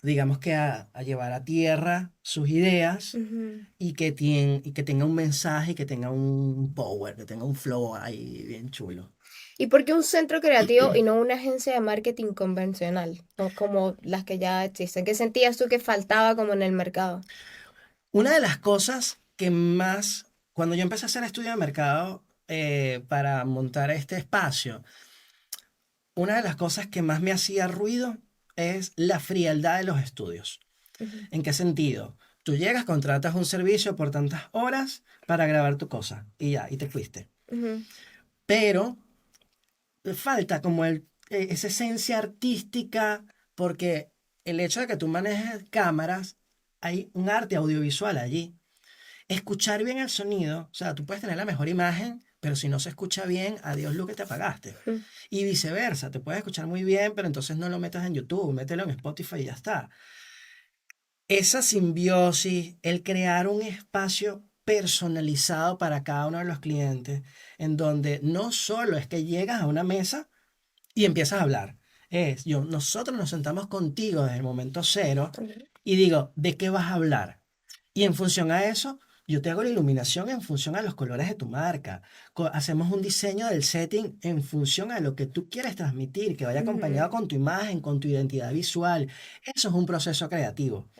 digamos que a llevar a tierra sus ideas Ujú. y que tenga un mensaje, que tenga un power, que tenga un flow ahí bien chulo. ¿Y por qué un centro creativo y no una agencia de marketing convencional, no como las que ya existen? ¿Qué sentías tú que faltaba como en el mercado? Una de las cosas que más, cuando yo empecé a hacer estudio de mercado para montar este espacio, una de las cosas que más me hacía ruido es la frialdad de los estudios. Ujú, ¿En qué sentido? Tú llegas, contratas un servicio por tantas horas para grabar tu cosa y ya, y te fuiste. ujú, Pero falta como esa esencia artística, porque el hecho de que tú manejes cámaras, hay un arte audiovisual allí. Escuchar bien el sonido, o sea, tú puedes tener la mejor imagen, pero si no se escucha bien, adiós lo que te pagaste. ujú. Y viceversa, te puedes escuchar muy bien, pero entonces no lo metas en YouTube, mételo en Spotify y ya está. Esa simbiosis, el crear un espacio personalizado para cada uno de los clientes, en donde no solo es que llegas a una mesa y empiezas a hablar. Nosotros nos sentamos contigo desde el momento cero Ok. y digo, ¿de qué vas a hablar? Y en función a eso, yo te hago la iluminación en función a los colores de tu marca. Hacemos un diseño del setting en función a lo que tú quieres transmitir, que vaya acompañado Ujú. con tu imagen, con tu identidad visual. Eso es un proceso creativo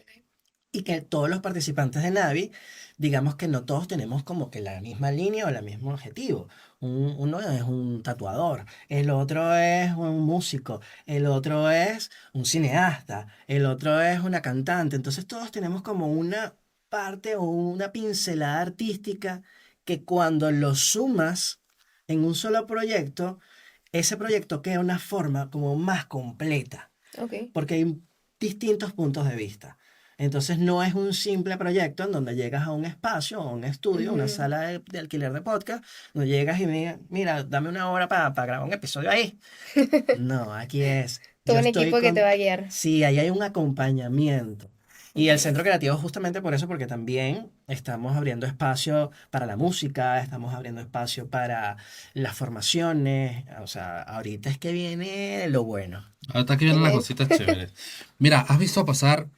y que todos los participantes de Navi, digamos que no todos tenemos como que la misma línea o el mismo objetivo. Uno es un tatuador, el otro es un músico, el otro es un cineasta, el otro es una cantante. Entonces todos tenemos como una parte o una pincelada artística que cuando lo sumas en un solo proyecto, ese proyecto queda una forma como más completa Ok. porque hay distintos puntos de vista. Entonces no es un simple proyecto en donde llegas a un espacio, a un estudio, una Ujú. sala de alquiler de podcast, donde llegas y mira, dame una hora para grabar un episodio ahí. No, aquí es, Todo yo un estoy equipo que te con, va a guiar. sí, ahí hay un acompañamiento. Y el Ok. Centro Creativo justamente por eso, porque también estamos abriendo espacio para la música, estamos abriendo espacio para las formaciones, o sea, ahorita es que viene lo bueno. Ahorita que Qué vienen las bien. cositas chéveres. Mira, ¿has visto pasar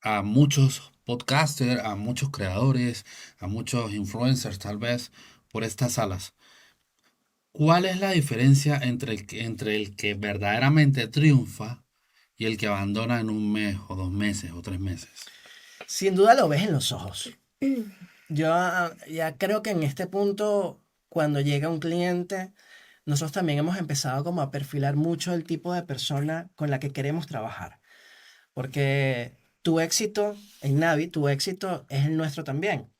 a muchos podcasters, a muchos creadores, a muchos influencers tal vez por estas salas? ¿Cuál es la diferencia entre el que verdaderamente triunfa y el que abandona en un mes o 2 meses o 3 meses? Sin duda lo ves en los ojos. Yo ya creo que en este punto, cuando llega un cliente, nosotros también hemos empezado como a perfilar mucho el tipo de persona con la que queremos trabajar. Porque tu éxito en Navi, tu éxito es el nuestro también.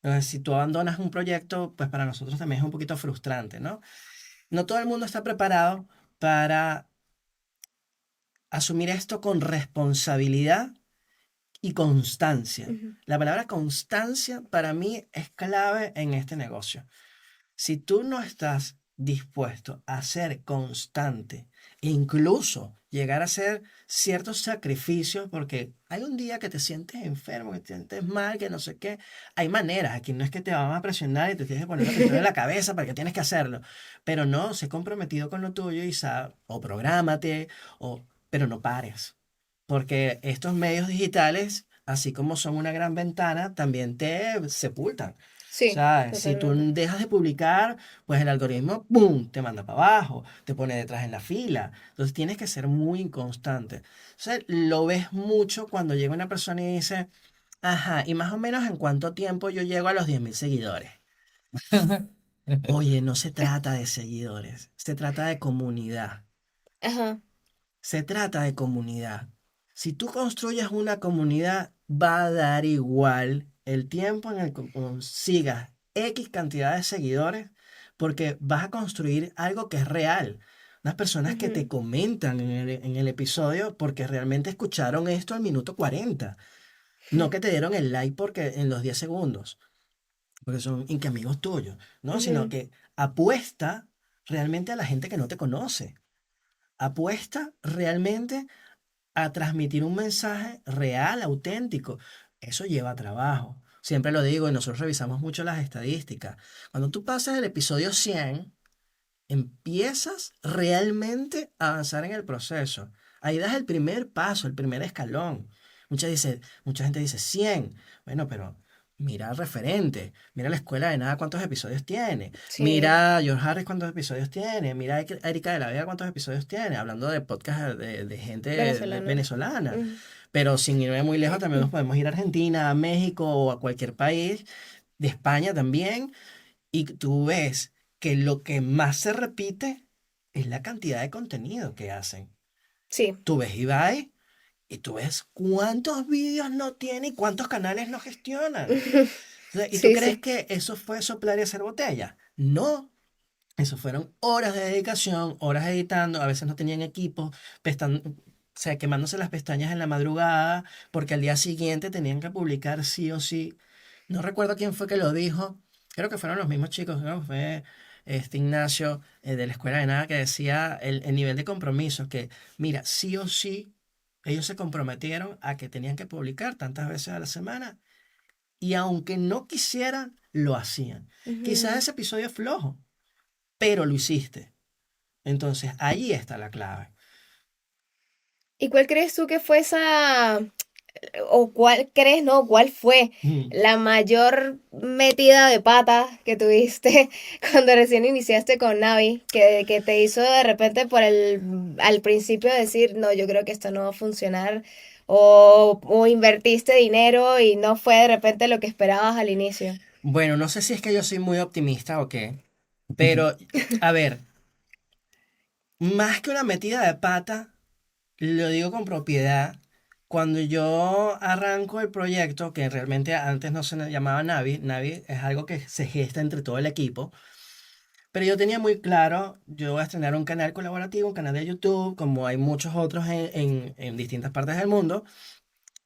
Entonces, si tú abandonas un proyecto, pues para nosotros también es un poquito frustrante, ¿no? No todo el mundo está preparado para asumir esto con responsabilidad y constancia. Ujú. La palabra constancia para mí es clave en este negocio. Si tú no estás dispuesto a ser constante e incluso llegar a hacer ciertos sacrificios, porque hay un día que te sientes enfermo, que te sientes mal, que no sé qué, hay maneras, aquí no es que te van a presionar y te tienes que poner una pistola en la cabeza para que tienes que hacerlo, pero no, sé comprometido con lo tuyo y o prográmate, pero no pares, porque estos medios digitales, así como son una gran ventana, también te sepultan. O Sí, sea, si tú totalmente. dejas de publicar, pues el algoritmo, ¡pum!, te manda para abajo, te pone detrás en la fila. Entonces tienes que ser muy inconstante. O sea, lo ves mucho cuando llega una persona y dice, ajá, y más o menos en cuánto tiempo yo llego a los 10.000 seguidores. Oye, no se trata de seguidores, se trata de comunidad. Ajá. Se trata de comunidad. Si tú construyes una comunidad, va a dar igual el tiempo en el que consigas X cantidad de seguidores, porque vas a construir algo que es real. Unas personas que te Ujú. comentan en el episodio porque realmente escucharon esto al minuto 40. No que te dieron el like porque en los 10 segundos, porque son que amigos tuyos, ¿no? Sino Ujú. que apuesta realmente a la gente que no te conoce. Apuesta realmente a transmitir un mensaje real, auténtico. Eso lleva trabajo. Siempre lo digo y nosotros revisamos mucho las estadísticas. Cuando tú pasas el episodio 100 empiezas realmente a avanzar en el proceso. Ahí das el primer paso, el primer escalón. Mucha gente dice 100. Bueno, pero mira Referente, mira La Escuela de Nada cuántos episodios tiene, Sí, mira George Harris cuántos episodios tiene, mira Erika de la Vega cuántos episodios tiene, hablando de podcast de gente venezolano. venezolana. Mm. Pero sin irme muy lejos, también nos podemos ir a Argentina, a México o a cualquier país, de España también, y tú ves que lo que más se repite es la cantidad de contenido que hacen. Sí. Tú ves Ibai y tú ves cuántos vídeos no tiene y cuántos canales no gestionan. O sea, ¿y tú Sí, crees sí. que eso fue soplar y hacer botella? No, eso fueron horas de dedicación, horas editando, a veces no tenían equipo, o sea, quemándose las pestañas en la madrugada, porque al día siguiente tenían que publicar sí o sí. No recuerdo quién fue que lo dijo, creo que fueron los mismos chicos, creo que fue Ignacio de la Escuela de Nada que decía el nivel de compromiso, que mira, sí o sí, ellos se comprometieron a que tenían que publicar tantas veces a la semana y aunque no quisieran, lo hacían. Quizás Ujú. ese episodio es flojo, pero lo hiciste. Entonces, ahí está la clave. ¿Y cuál crees tú que fue esa, o cuál crees, no, cuál fue Mm. la mayor metida de pata que tuviste cuando recién iniciaste con Navi, que te hizo de repente al principio decir, no, yo creo que esto no va a funcionar, o invertiste dinero y no fue de repente lo que esperabas al inicio? Bueno, no sé si es que yo soy muy optimista o qué, pero a ver, más que una metida de pata, lo digo con propiedad. Cuando yo arranco el proyecto, que realmente antes no se llamaba Navi, Navi es algo que se gesta entre todo el equipo, pero yo tenía muy claro, yo voy a estrenar un canal colaborativo, un canal de YouTube, como hay muchos otros en distintas partes del mundo.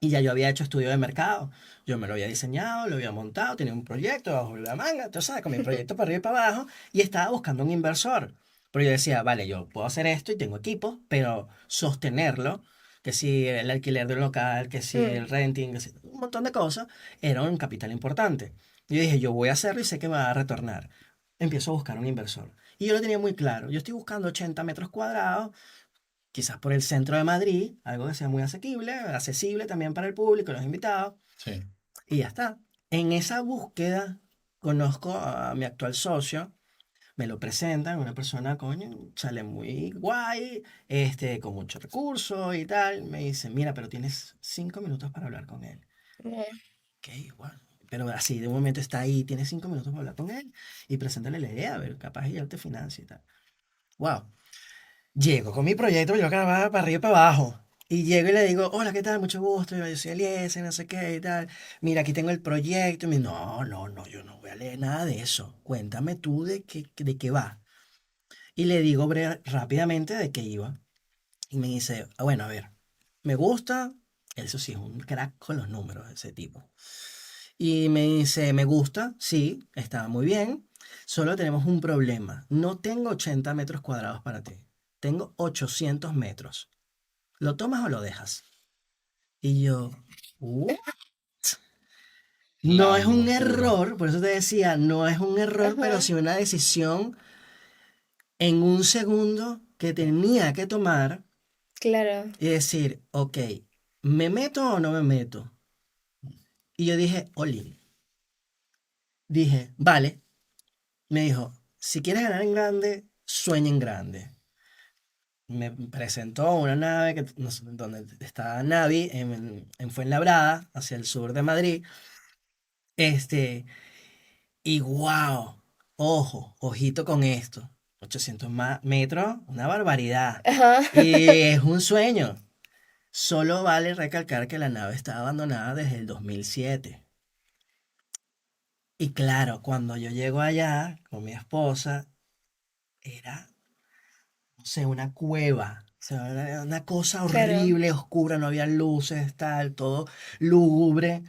Y ya yo había hecho estudio de mercado. Yo me lo había diseñado, lo había montado, tenía un proyecto bajo la manga, entonces, ¿sabes? Con mi proyecto para arriba y para abajo, y estaba buscando un inversor. Pero yo decía, vale, yo puedo hacer esto y tengo equipo, pero sostenerlo, que si el alquiler de un local, que si Mm, el renting, que si, un montón de cosas, era un capital importante. Yo dije, yo voy a hacerlo y sé que me va a retornar. Empiezo a buscar un inversor. Y yo lo tenía muy claro. Yo estoy buscando 80 metros cuadrados quizás por el centro de Madrid, algo que sea muy asequible, accesible también para el público, los invitados, Sí. y ya está. En esa búsqueda conozco a mi actual socio, me lo presentan, una persona, coño, sale muy guay, con mucho recurso y tal, me dice, mira, pero tienes 5 minutos para hablar con él. mm. Ok, igual. Pero así, de un momento está ahí, tienes 5 minutos para hablar con él y preséntale la idea, a ver, capaz ya él te financia y tal. Wow. Llego con mi proyecto, yo grababa para arriba y para abajo. Y llego y le digo, hola, ¿qué tal? Mucho gusto, yo soy Eliezer, no sé qué y tal. Mira, aquí tengo el proyecto. Y me dice, no, no, no, yo no voy a leer nada de eso. Cuéntame tú de qué va. Y le digo rápidamente de qué iba. Y me dice, bueno, a ver, me gusta. Eso sí, es un crack con los números, ese tipo. Y me dice, me gusta, sí, está muy bien. Solo tenemos un problema. No tengo 80 metros cuadrados para ti. Tengo 800 metros. ¿Lo tomas o lo dejas? Y yo, "¿What?". No La es un locura. error, por eso te decía, no es un error, pero Ajá, sí una decisión en un segundo que tenía que tomar claro. y decir, ok, ¿me meto o no me meto? Y yo dije, Oli, dije, vale. Me dijo, si quieres ganar en grande, sueña en grande. Me presentó una nave donde está Navi en Fuenlabrada, hacia el sur de Madrid. Este, y wow, ojo, ojito con esto. 800 metros, una barbaridad. Ajá. Y es un sueño. Solo vale recalcar que la nave está abandonada desde el 2007. Y claro, cuando yo llego allá con mi esposa, era, no sé, una cueva. O sea, era una cosa Claro. horrible, oscura, no había luces, tal, todo lúgubre.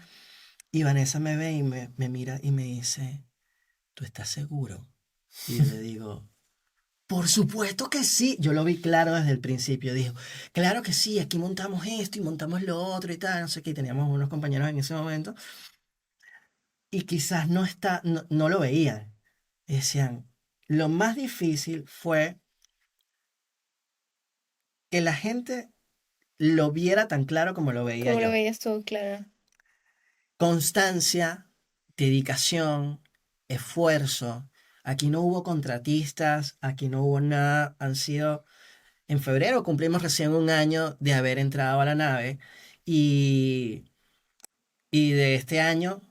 Y Vanessa me ve y me mira y me dice, ¿tú estás seguro? Y yo le digo, por supuesto que sí. Yo lo vi claro desde el principio. Dijo, claro que sí, aquí montamos esto y montamos lo otro y tal, no sé qué. Y teníamos unos compañeros en ese momento y quizás no lo veían. Y decían, lo más difícil fue que la gente lo viera tan claro como lo veía ¿Cómo lo yo. veías tú? Claro. Constancia, dedicación, esfuerzo. Aquí no hubo contratistas, aquí no hubo nada. En febrero cumplimos recién un año de haber entrado a la nave y, y de este año,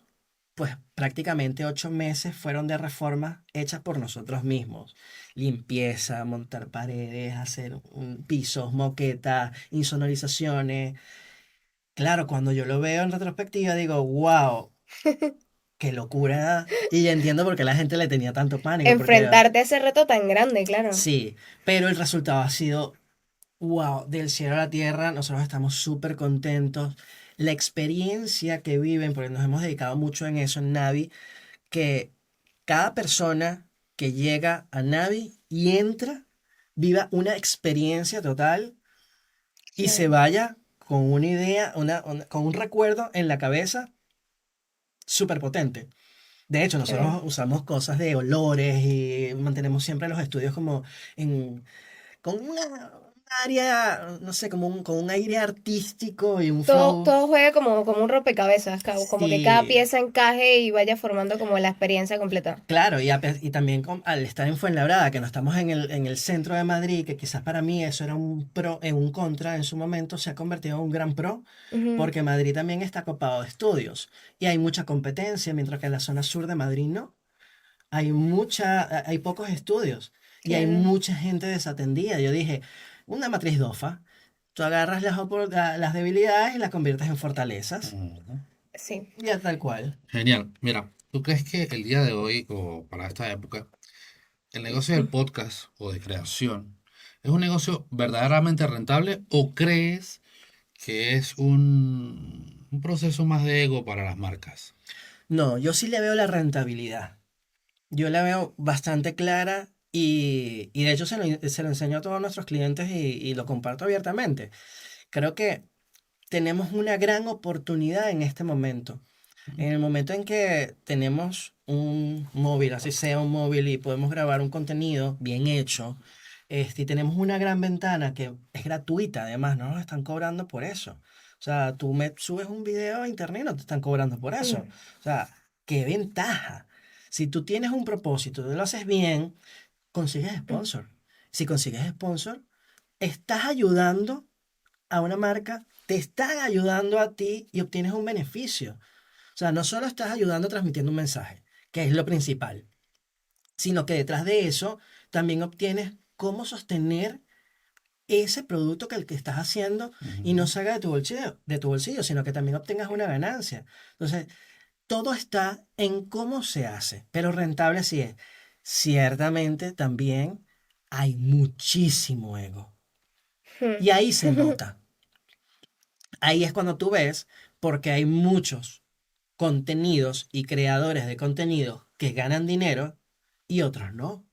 pues prácticamente 8 meses fueron de reformas hechas por nosotros mismos. Limpieza, montar paredes, hacer pisos, moquetas, insonorizaciones. Claro, cuando yo lo veo en retrospectiva digo, wow, qué locura. Y ya entiendo por qué la gente le tenía tanto pánico, porque Enfrentarte a ese reto tan grande, claro. sí, pero el resultado ha sido, wow, del cielo a la tierra, nosotros estamos súper contentos. La experiencia que viven, porque nos hemos dedicado mucho en eso en Navi, que cada persona que llega a Navi y entra, viva una experiencia total y se Claro. vaya con una idea, con un recuerdo en la cabeza súper potente. De hecho, Claro. nosotros usamos cosas de olores y mantenemos siempre los estudios como en, con un área, no sé, con un aire artístico y un Todo, flow. todo juega como un rompecabezas, como que cada Sí, pieza encaje y vaya formando como la experiencia completa. claro, y también al estar en Fuenlabrada, que no estamos en el centro de Madrid, que quizás para mí eso era un pro, en un contra en su momento, se ha convertido en un gran pro, Ujú. porque Madrid también está copado de estudios y hay mucha competencia, mientras que en la zona sur de Madrid no. Hay pocos estudios y hay Claro. mucha gente desatendida. Yo dije, una matriz DOFA, tú agarras las debilidades y las conviertes en fortalezas. Ujú. Sí. Ya tal cual. Genial. Mira, ¿tú crees que el día de hoy o para esta época el negocio del podcast o de creación es un negocio verdaderamente rentable o crees que es un proceso más de ego para las marcas? No, yo sí le veo la rentabilidad. Yo la veo bastante clara y de hecho se lo enseño a todos nuestros clientes y lo comparto abiertamente. Creo que tenemos una gran oportunidad en este momento. En el momento en que tenemos un móvil, así sea un móvil, y podemos grabar un contenido bien hecho, y tenemos una gran ventana que es gratuita, además, no nos están cobrando por eso. O sea, tú me subes un video a internet y no te están cobrando por eso. Mm. O sea, qué ventaja. Si tú tienes un propósito, tú lo haces bien, consigues sponsor. Si consigues sponsor, estás ayudando a una marca, te están ayudando a ti y obtienes un beneficio. O sea, no solo estás ayudando transmitiendo un mensaje, que es lo principal, sino que detrás de eso también obtienes cómo sostener ese producto que el que estás haciendo y no Ujú. salga de tu bolsillo, sino que también obtengas una ganancia. Entonces, todo está en cómo se hace, pero rentable sí es. Ciertamente también hay muchísimo ego. Y ahí se Mm. nota. Ahí es cuando tú ves, porque hay muchos contenidos y creadores de contenido que ganan dinero y otros no.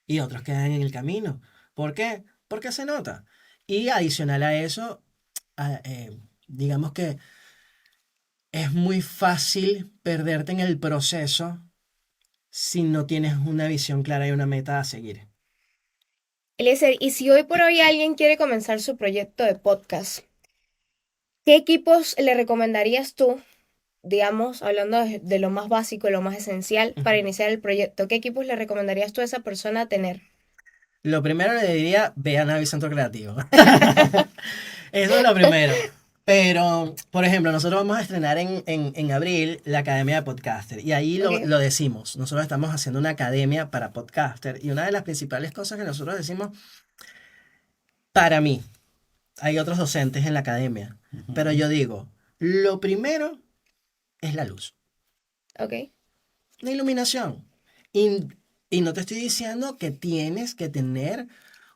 Y otros quedan en el camino. ¿Por qué? Porque se nota. Y adicional a eso, digamos que es muy fácil perderte en el proceso si no tienes una visión clara y una meta a seguir. Eliezer, y si hoy por hoy alguien quiere comenzar su proyecto de podcast, ¿qué equipos le recomendarías tú, digamos, hablando de lo más básico, lo más esencial para Ujú. iniciar el proyecto? ¿Qué equipos le recomendarías tú a esa persona tener? Lo primero le diría, ve a Navi Centro Creativo. Eso es lo primero. Pero, por ejemplo, nosotros vamos a estrenar en abril la Academia de Podcaster. Y ahí ¿Ok? lo decimos. Nosotros estamos haciendo una academia para podcaster. Y una de las principales cosas que nosotros decimos, para mí, hay otros docentes en la academia. Pero Ujú. yo digo, lo primero es la luz, ¿Ok? la iluminación. Y, y no te estoy diciendo que tienes que tener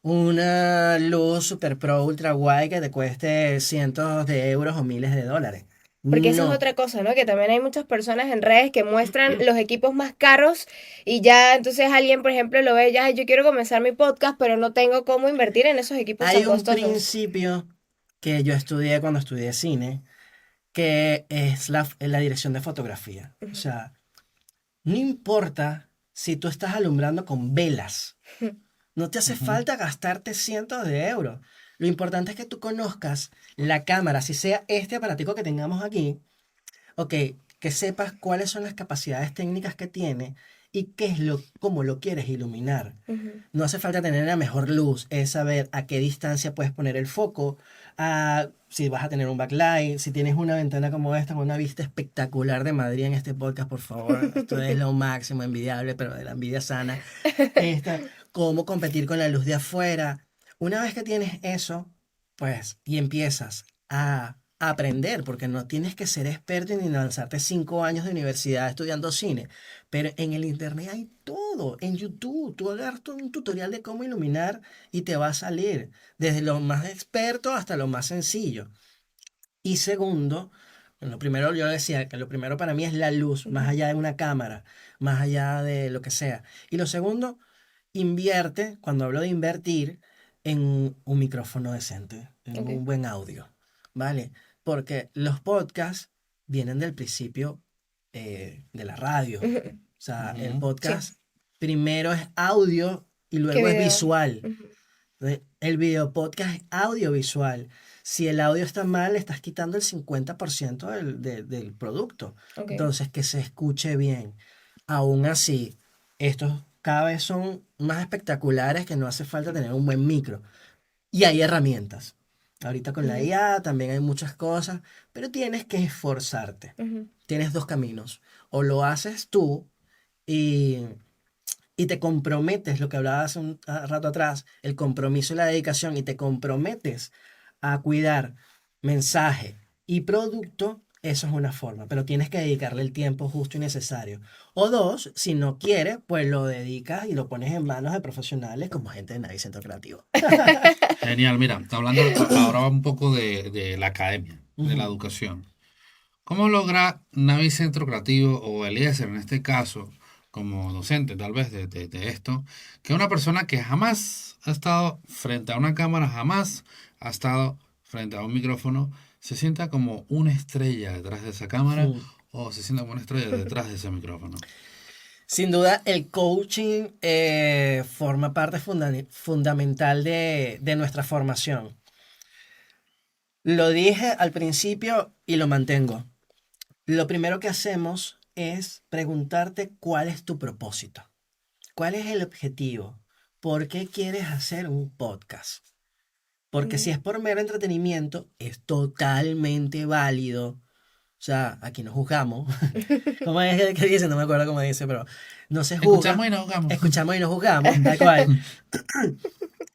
una luz super pro ultra guay que te cueste cientos de euros o miles de dólares. Porque esa es No. otra cosa, ¿no? Que también hay muchas personas en redes que muestran los equipos más caros y ya entonces alguien, por ejemplo, lo ve, ya, "Ay, yo quiero comenzar mi podcast, pero no tengo cómo invertir en esos equipos tan Hay un costosos". principio que yo estudié cuando estudié cine, que es la dirección de fotografía. O Ujú. sea, no importa si tú estás alumbrando con velas, no te hace Ujú. falta gastarte cientos de euros. Lo importante es que tú conozcas la cámara, si sea este aparatico que tengamos aquí. Ok, que sepas cuáles son las capacidades técnicas que tiene y cómo lo quieres iluminar. Ujú. No hace falta tener la mejor luz, es saber a qué distancia puedes poner el foco, si vas a tener un backlight, si tienes una ventana como esta, con una vista espectacular de Madrid en este podcast, por favor. Esto es lo máximo, envidiable, pero de la envidia sana. Esta, cómo competir con la luz de afuera. Una vez que tienes eso, pues, y empiezas a aprender, porque no tienes que ser experto ni lanzarte 5 años de universidad estudiando cine, pero en el internet hay todo, en YouTube, tú agarras un tutorial de cómo iluminar y te va a salir, desde lo más experto hasta lo más sencillo. Y segundo, lo primero yo decía que lo primero para mí es la luz, más Ujú. allá de una cámara, más allá de lo que sea. Y lo segundo, invierte, cuando hablo de invertir, en un micrófono decente, en Ok. un buen audio, ¿vale? Porque los podcasts vienen del principio de la radio. Ujú. O sea, el Ujú. Sí, podcast primero es audio y qué luego es video. visual. Ujú. El video podcast es audiovisual. Si el audio está mal, le estás quitando el 50% del producto. Ok. Entonces, que se escuche bien. Aún así, estos cada vez son más espectaculares que no hace falta tener un buen micro. Y hay herramientas. Ahorita con la Ujú. IA también hay muchas cosas, pero tienes que esforzarte. Ujú. Tienes dos caminos. O lo haces tú y te comprometes, lo que hablaba hace un rato atrás, el compromiso y la dedicación, y te comprometes a cuidar mensaje y producto, eso es una forma, pero tienes que dedicarle el tiempo justo y necesario. O dos, si no quieres, pues lo dedicas y lo pones en manos de profesionales como gente de Navi Centro Creativo. Genial, mira, hablando ahora un poco de la academia, de la Ujú. educación. ¿Cómo logra Navi Centro Creativo o Eliezer en este caso, como docente tal vez de esto, que una persona que jamás ha estado frente a una cámara, jamás ha estado frente a un micrófono, se sienta como una estrella detrás de esa cámara Mm. o se sienta como una estrella detrás de ese micrófono? Sin duda, el coaching forma parte fundamental de nuestra formación. Lo dije al principio y lo mantengo. Lo primero que hacemos es preguntarte cuál es tu propósito, cuál es el objetivo, por qué quieres hacer un podcast. Porque si Ujú. es por mero entretenimiento, es totalmente válido. O sea, aquí no juzgamos. ¿Cómo es que dice? No me acuerdo cómo dice, pero no se Escuchamos juzga. y nos jugamos. Escuchamos y no juzgamos, tal cual.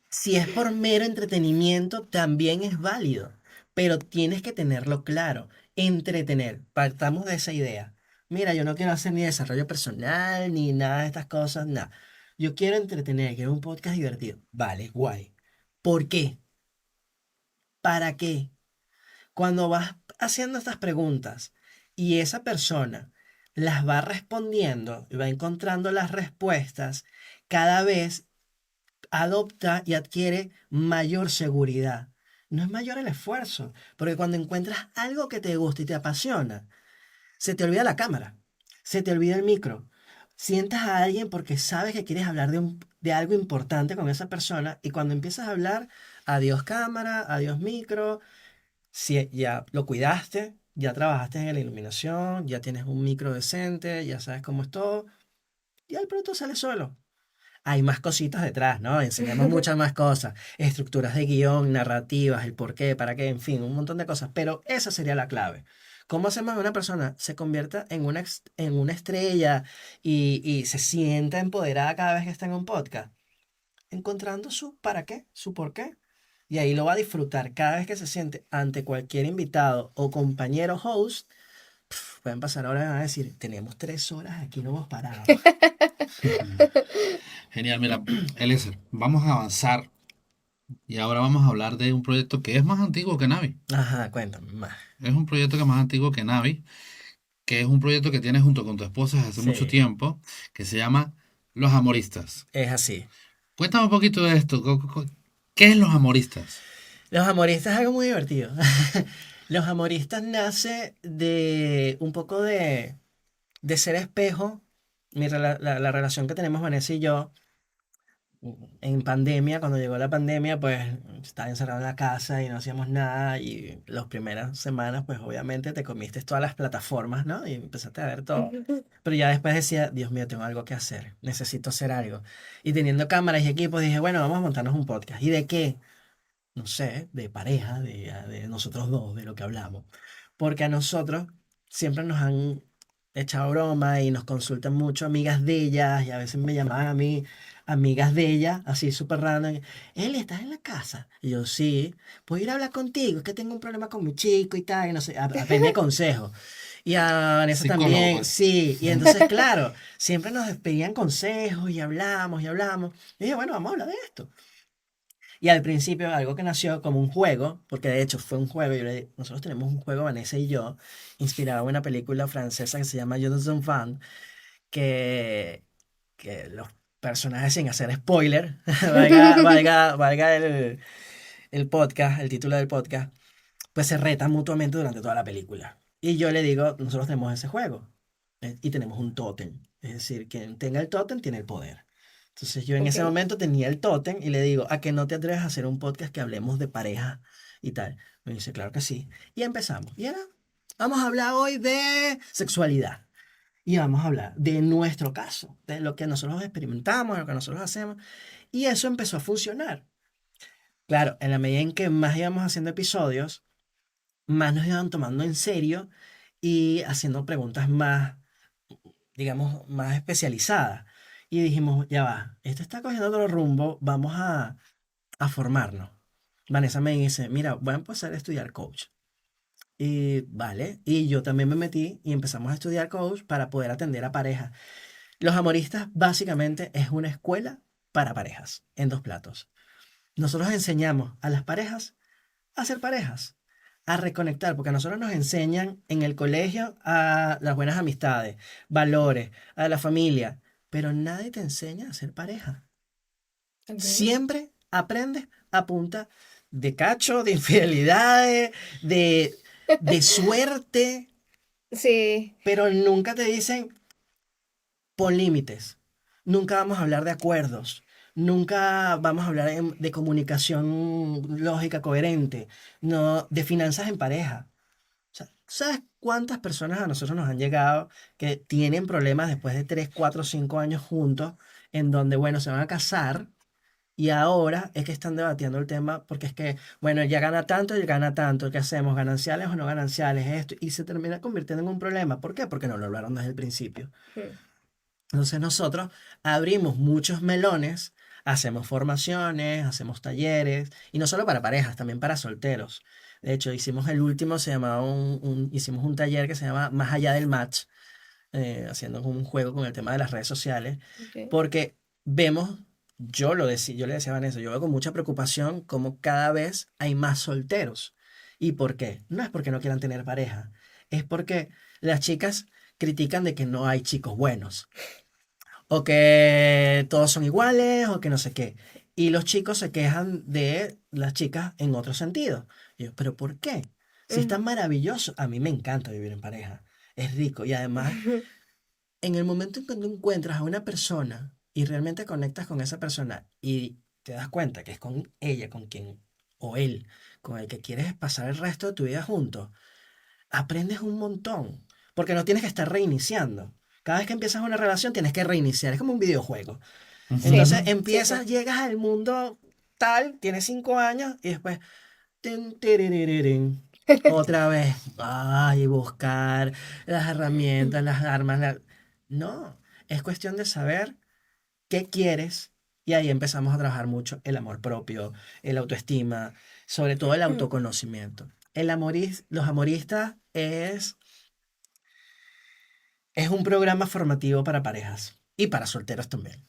Si es por mero entretenimiento, también es válido, pero tienes que tenerlo claro. Entretener, partamos de esa idea. Mira, yo no quiero hacer ni desarrollo personal, ni nada de estas cosas, nada. Yo quiero entretener, quiero un podcast divertido. Vale, guay. ¿Por qué? ¿Para qué? Cuando vas haciendo estas preguntas y esa persona las va respondiendo y va encontrando las respuestas, cada vez adopta y adquiere mayor seguridad. No es mayor el esfuerzo, porque cuando encuentras algo que te gusta y te apasiona, se te olvida la cámara, se te olvida el micro. Sientas a alguien porque sabes que quieres hablar de algo importante con esa persona y cuando empiezas a hablar, adiós cámara, adiós micro, si ya lo cuidaste, ya trabajaste en la iluminación, ya tienes un micro decente, ya sabes cómo es todo, y el producto sale solo. Hay más cositas detrás, ¿no? Enseñamos muchas más cosas, estructuras de guión, narrativas, el por qué, para qué, en fin, un montón de cosas, pero esa sería la clave. ¿Cómo hacemos que una persona se convierta en una estrella y se sienta empoderada cada vez que está en un podcast? Encontrando su para qué, su por qué. Y ahí lo va a disfrutar cada vez que se siente ante cualquier invitado o compañero host. Pueden pasar ahora y van a decir, tenemos 3 horas aquí, no hemos parado. Genial, mira, Eliezer, vamos a avanzar y ahora vamos a hablar de un proyecto que es más antiguo que Navi. Ajá, cuéntame más. Es un proyecto que es más antiguo que Navi, que es un proyecto que tienes junto con tu esposa desde hace mucho Sí, tiempo, que se llama Los Amoristas. es así. Cuéntame un poquito de esto. ¿Qué es Los Amoristas? Los amoristas es algo muy divertido. Los amoristas nace de un poco de ser espejo. La relación que tenemos Vanessa y yo en pandemia, cuando llegó la pandemia, pues estaba encerrado en la casa y no hacíamos nada y las primeras semanas, pues obviamente te comiste todas las plataformas, ¿no? Y empezaste a ver todo. Pero ya después decía, Dios mío, tengo algo que hacer, necesito hacer algo. Y teniendo cámaras y equipos, dije, bueno, vamos a montarnos un podcast. ¿Y de qué? No sé, de pareja, de nosotros dos, de lo que hablamos. Porque a nosotros siempre nos han echado broma y nos consultan mucho amigas de ellas y a veces me llamaban a mí amigas de ellas, así súper random. Eli, ¿estás en la casa? Y yo, sí, ¿puedo ir a hablar contigo? Es que tengo un problema con mi chico y tal, y no sé, a pedirme consejos. Y a Vanessa Psicólogo, también, pues. sí. Y entonces, claro, siempre nos pedían consejos y hablamos y hablamos. Y dije, bueno, vamos a hablar de esto. Y al principio, algo que nació como un juego, porque de hecho fue un juego, nosotros tenemos un juego, Vanessa y yo, inspirado en una película francesa que se llama Je ne Fan, que, que los personajes, sin hacer spoiler, valga el podcast, el título del podcast, pues se retan mutuamente durante toda la película. Y yo le digo, nosotros tenemos ese juego y tenemos un tótem, es decir, quien tenga el tótem tiene el poder. Entonces yo en ese Ok. momento tenía el tótem y le digo, ¿a que no te atreves a hacer un podcast que hablemos de pareja y tal? Me dice, claro que sí. Y empezamos. Y ahora vamos a hablar hoy de sexualidad. Y vamos a hablar de nuestro caso, de lo que nosotros experimentamos, de lo que nosotros hacemos. Y eso empezó a funcionar. Claro, en la medida en que más íbamos haciendo episodios, más nos iban tomando en serio y haciendo preguntas más, digamos, más especializadas. Y dijimos, ya va, esto está cogiendo otro rumbo, vamos a formarnos. Vanessa me dice, mira, voy a empezar a estudiar coach. Y vale, y yo también me metí y empezamos a estudiar coach para poder atender a parejas. Los Amoristas básicamente es una escuela para parejas, en dos platos. Nosotros enseñamos a las parejas a ser parejas, a reconectar, porque a nosotros nos enseñan en el colegio a las buenas amistades, valores, a la familia, pero nadie te enseña a ser pareja. Ok. Siempre aprendes a punta de cacho, de infidelidades, de suerte, Sí. pero nunca te dicen pon límites. Nunca vamos a hablar de acuerdos. Nunca vamos a hablar de comunicación lógica coherente. No, de finanzas en pareja. O sea, ¿sabes cuántas personas a nosotros nos han llegado que tienen problemas después de 3 4 5 años juntos, en donde, bueno, se van a casar y ahora es que están debatiendo el tema porque es que, bueno, ella gana tanto, él gana tanto, ¿qué hacemos? ¿Gananciales o no gananciales? Esto, y se termina convirtiendo en un problema. ¿Por qué? Porque no lo hablaron desde el principio. Mm. Entonces nosotros abrimos muchos melones, hacemos formaciones, hacemos talleres, y no solo para parejas, también para solteros. De hecho, hicimos el último, se llamaba hicimos un taller que se llama Más allá del match, haciendo como un juego con el tema de las redes sociales, Ok. porque vemos, yo le decía a Vanessa, yo veo con mucha preocupación como cada vez hay más solteros. ¿Y por qué? No es porque no quieran tener pareja, es porque las chicas critican de que no hay chicos buenos o que todos son iguales, o que no sé qué. Y los chicos se quejan de las chicas en otro sentido. Y yo, ¿pero por qué? Si es Mm. tan maravilloso, a mí me encanta vivir en pareja. Es rico. Y además, en el momento en que tú encuentras a una persona y realmente conectas con esa persona y te das cuenta que es con ella, con quien, o él, con el que quieres pasar el resto de tu vida juntos, aprendes un montón, porque no tienes que estar reiniciando. Cada vez que empiezas una relación tienes que reiniciar, es como un videojuego. Sí, Entonces Ujú. sí, sí. empiezas, llegas al mundo tal, tienes 5 años y después, tin, tiriririn, otra vez, ay, buscar las herramientas, las armas. No, es cuestión de saber qué quieres y ahí empezamos a trabajar mucho el amor propio, el autoestima, sobre todo el autoconocimiento. Los amoristas es un programa formativo para parejas y para solteros también.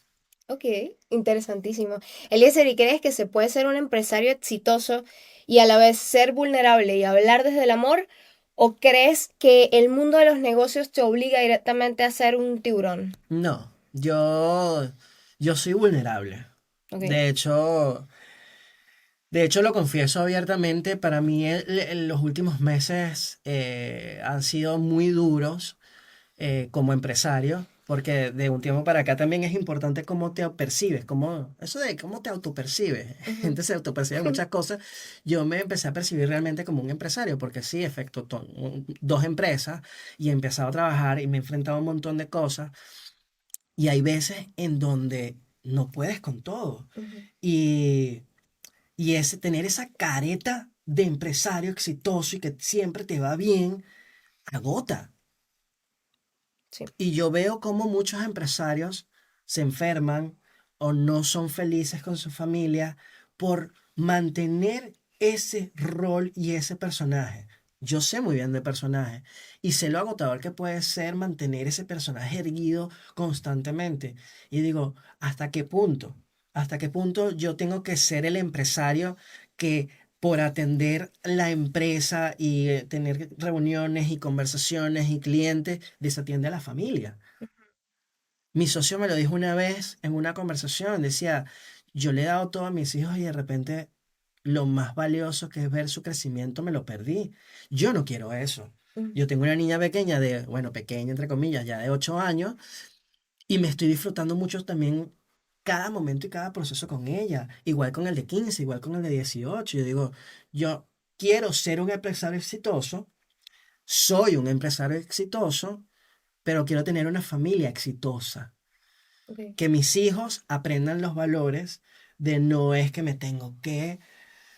Ok, interesantísimo. Eliezer, ¿y crees que se puede ser un empresario exitoso y a la vez ser vulnerable y hablar desde el amor? ¿O crees que el mundo de los negocios te obliga directamente a ser un tiburón? No, yo soy vulnerable. Ok. De hecho, de hecho lo confieso abiertamente, para mí los últimos meses han sido muy duros como empresario. porque de un tiempo para acá también es importante cómo te percibes, eso de cómo te autopercibes. Ujú. Gente se autopercibe muchas cosas. Yo me empecé a percibir realmente como un empresario, porque sí, efecto, dos empresas y he empezado a trabajar y me he enfrentado a un montón de cosas. Y hay veces en donde no puedes con todo. Ujú. Y, tener esa careta de empresario exitoso y que siempre te va bien, agota. Sí. Y yo veo cómo muchos empresarios se enferman o no son felices con su familia por mantener ese rol y ese personaje. Yo sé muy bien de personaje y sé lo agotador que puede ser mantener ese personaje erguido constantemente. Y digo, ¿hasta qué punto? ¿Hasta qué punto yo tengo que ser el empresario que por atender la empresa y tener reuniones y conversaciones y clientes, desatiende a la familia? Mi socio me lo dijo una vez en una conversación, decía, yo le he dado todo a mis hijos y de repente lo más valioso que es ver su crecimiento me lo perdí. Yo no quiero eso. Ujú. Yo tengo una niña pequeña bueno, pequeña entre comillas, ya de 8 años, y me estoy disfrutando mucho también cada momento y cada proceso con ella. Igual con el de 15, igual con el de 18. Yo digo, yo quiero ser un empresario exitoso, soy un empresario exitoso, pero quiero tener una familia exitosa. Ok. Que mis hijos aprendan los valores de no es que me tengo que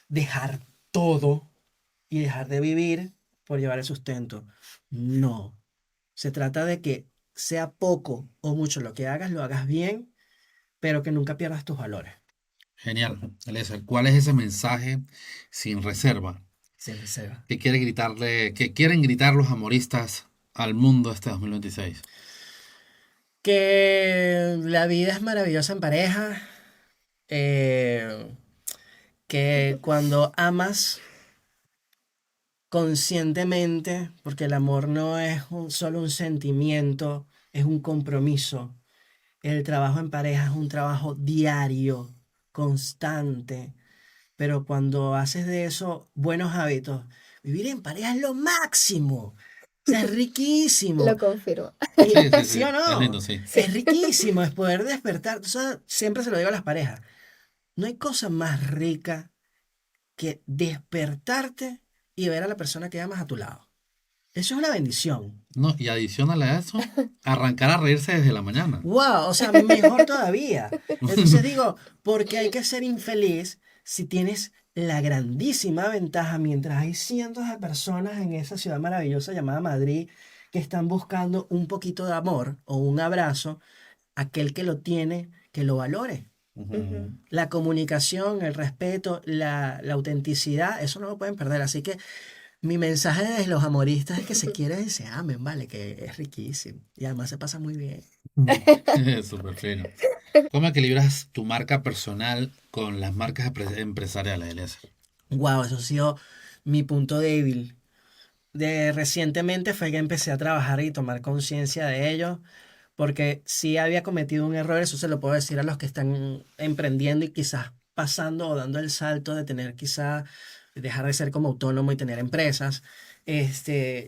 dejar todo y dejar de vivir por llevar el sustento. No. Se trata de que sea poco o mucho lo que hagas, lo hagas bien, pero que nunca pierdas tus valores. Genial. Eliezer, ¿cuál es ese mensaje sin reserva Sin reserva. que quieren gritar los amoristas al mundo este 2026? Que la vida es maravillosa en pareja, eh, que cuando amas conscientemente, porque el amor no es solo un sentimiento, es un compromiso. El trabajo en pareja es un trabajo diario, constante, pero cuando haces de eso buenos hábitos, vivir en pareja es lo máximo. O sea, es riquísimo. Lo confirmo. Y, Sí, sí, ¿sí o sí, es no? lindo, sí. Es Sí. riquísimo, es poder despertar. O sea, siempre se lo digo a las parejas. No hay cosa más rica que despertarte y ver a la persona que amas a tu lado. Eso es una bendición. No, y adicional a eso, arrancar a reírse desde la mañana. ¡Wow! O sea, mejor todavía. Entonces digo, porque hay que ser infeliz si tienes la grandísima ventaja, mientras hay cientos de personas en esa ciudad maravillosa llamada Madrid que están buscando un poquito de amor o un abrazo, aquel que lo tiene, que lo valore. Ujú. Ujú. La comunicación, el respeto, la autenticidad, eso no lo pueden perder. Así que mi mensaje de los amoristas es que se quieren y se amen, ¿vale? Que es riquísimo. Y además se pasa muy bien. Súper fino. ¿Cómo equilibras tu marca personal con las marcas empresariales, Eliezer? Wow, eso ha sido mi punto débil. Recientemente fue que empecé a trabajar y tomar conciencia de ello, porque sí había cometido un error, eso se lo puedo decir a los que están emprendiendo y quizás pasando o dando el salto de tener quizás dejar de ser como autónomo y tener empresas.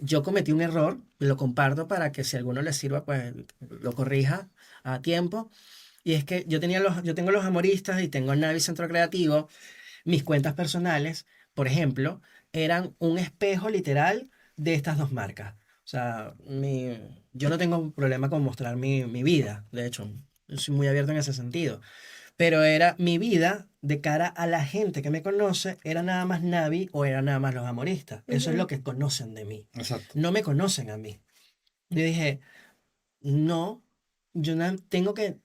Yo cometí un error, lo comparto para que si a alguno le sirva, pues lo corrija a tiempo. Y es que yo tengo los amoristas y tengo el Navi Centro Creativo. Mis cuentas personales, por ejemplo, eran un espejo literal de estas dos marcas. O sea, yo no tengo problema con mostrar mi vida, de hecho, yo soy muy abierto en ese sentido. Pero era mi vida de cara a la gente que me conoce, era nada más Navi o era nada más los amoristas. Eso es lo Ujú. que conocen de mí. Exacto. No me conocen a mí. Yo dije, no, tengo que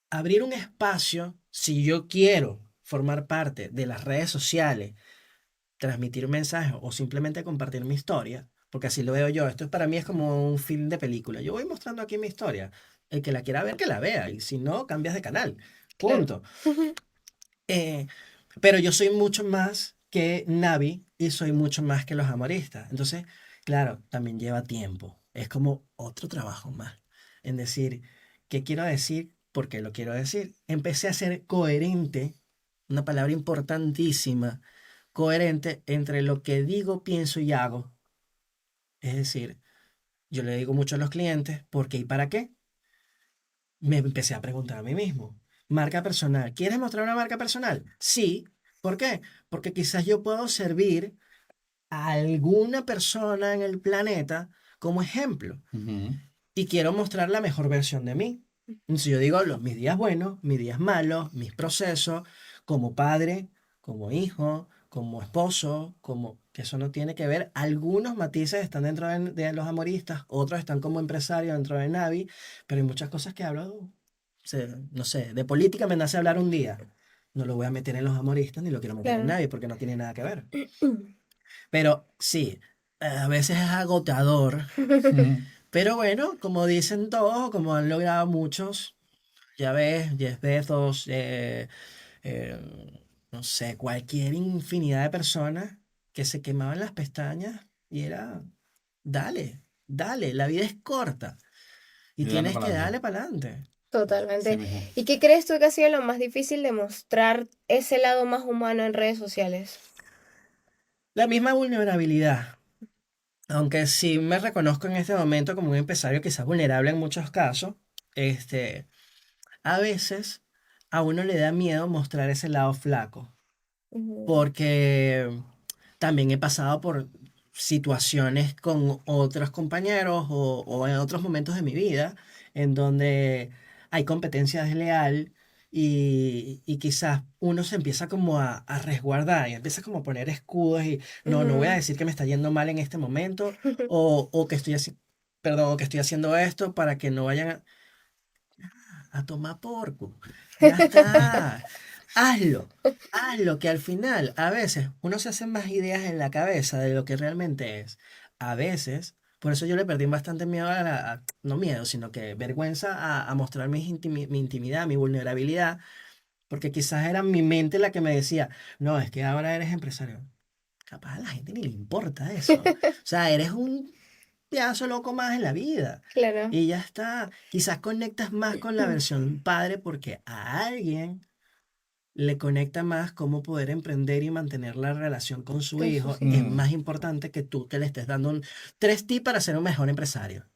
abrir un espacio si yo quiero formar parte de las redes sociales, transmitir mensajes o simplemente compartir mi historia, porque así lo veo yo. Esto para mí es como un film de película. Yo voy mostrando aquí mi historia. El que la quiera ver, que la vea. Y si no, cambias de canal. Claro. Punto. Eh, pero yo soy mucho más que Navi y soy mucho más que los amoristas. Entonces, claro, también lleva tiempo. Es como otro trabajo más. En decir, ¿qué quiero decir? ¿Por qué lo quiero decir? Empecé a ser coherente, una palabra importantísima, coherente entre lo que digo, pienso y hago. Es decir, yo le digo mucho a los clientes, ¿por qué y para qué? me empecé a preguntar a mí mismo, marca personal, ¿quieres mostrar una marca personal? Sí. ¿Por qué? Porque quizás yo puedo servir a alguna persona en el planeta como ejemplo Ujú. y quiero mostrar la mejor versión de mí. Entonces yo digo mis días buenos, mis días malos, mis procesos, como padre, como hijo, como esposo, como que eso no tiene que ver. Algunos matices están dentro de los amoristas, otros están como empresario dentro de Navi, pero hay muchas cosas que hablo, no sé, de política me nace hablar un día. No lo voy a meter en los amoristas ni lo quiero meter en Claro. Navi porque no tiene nada que ver. Pero sí, a veces es agotador. Ujú. Pero bueno, como dicen todos, como han logrado muchos, ya ves, Jeff Bezos, eh, no sé, cualquier infinidad de personas que se quemaban las pestañas y era, dale, dale, la vida es corta y Y dale tienes para que adelante. darle para adelante. Sí Totalmente. mismo. ¿Y qué crees tú que ha sido lo más difícil de mostrar ese lado más humano en redes sociales? La misma vulnerabilidad, aunque sí me reconozco en este momento como un empresario quizás vulnerable en muchos casos, este, a veces a uno le da miedo mostrar ese lado flaco. Ujú, Porque también he pasado por situaciones con otros compañeros o en otros momentos de mi vida en donde hay competencia desleal y quizás uno se empieza como a resguardar y empieza como a poner escudos y no voy a ujú. decir que me está yendo mal en este momento o que estoy perdón, o que estoy haciendo esto para que no vayan a tomar porco. Ya está. Hazlo. Hazlo, que al final, a veces, uno se hace más ideas en la cabeza de lo que realmente es. A veces, por eso yo le perdí bastante miedo no miedo, sino que vergüenza a mostrar mi intimidad, mi vulnerabilidad, porque quizás era mi mente la que me decía, no, es que ahora eres empresario. Capaz a la gente ni le importa eso. O sea, eres un pedazo loco más en la vida. Claro. Y ya está. Quizás conectas más con la versión padre porque a alguien le conecta más cómo poder emprender y mantener la relación con su Con sus hijo. Es hijos. Mm. más importante que tú que le estés dando tres tips para ser un mejor empresario.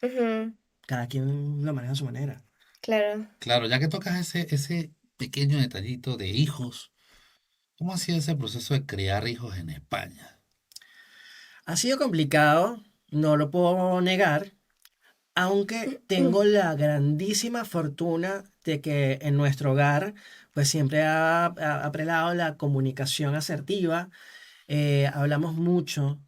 Ujú, Cada quien lo maneja a su manera. claro. Claro, ya que tocas ese pequeño detallito de hijos, ¿cómo ha sido ese proceso de criar hijos en España? Ha sido complicado, no lo puedo negar, aunque tengo la grandísima fortuna de que en nuestro hogar pues siempre ha prelado la comunicación asertiva. Hablamos mucho,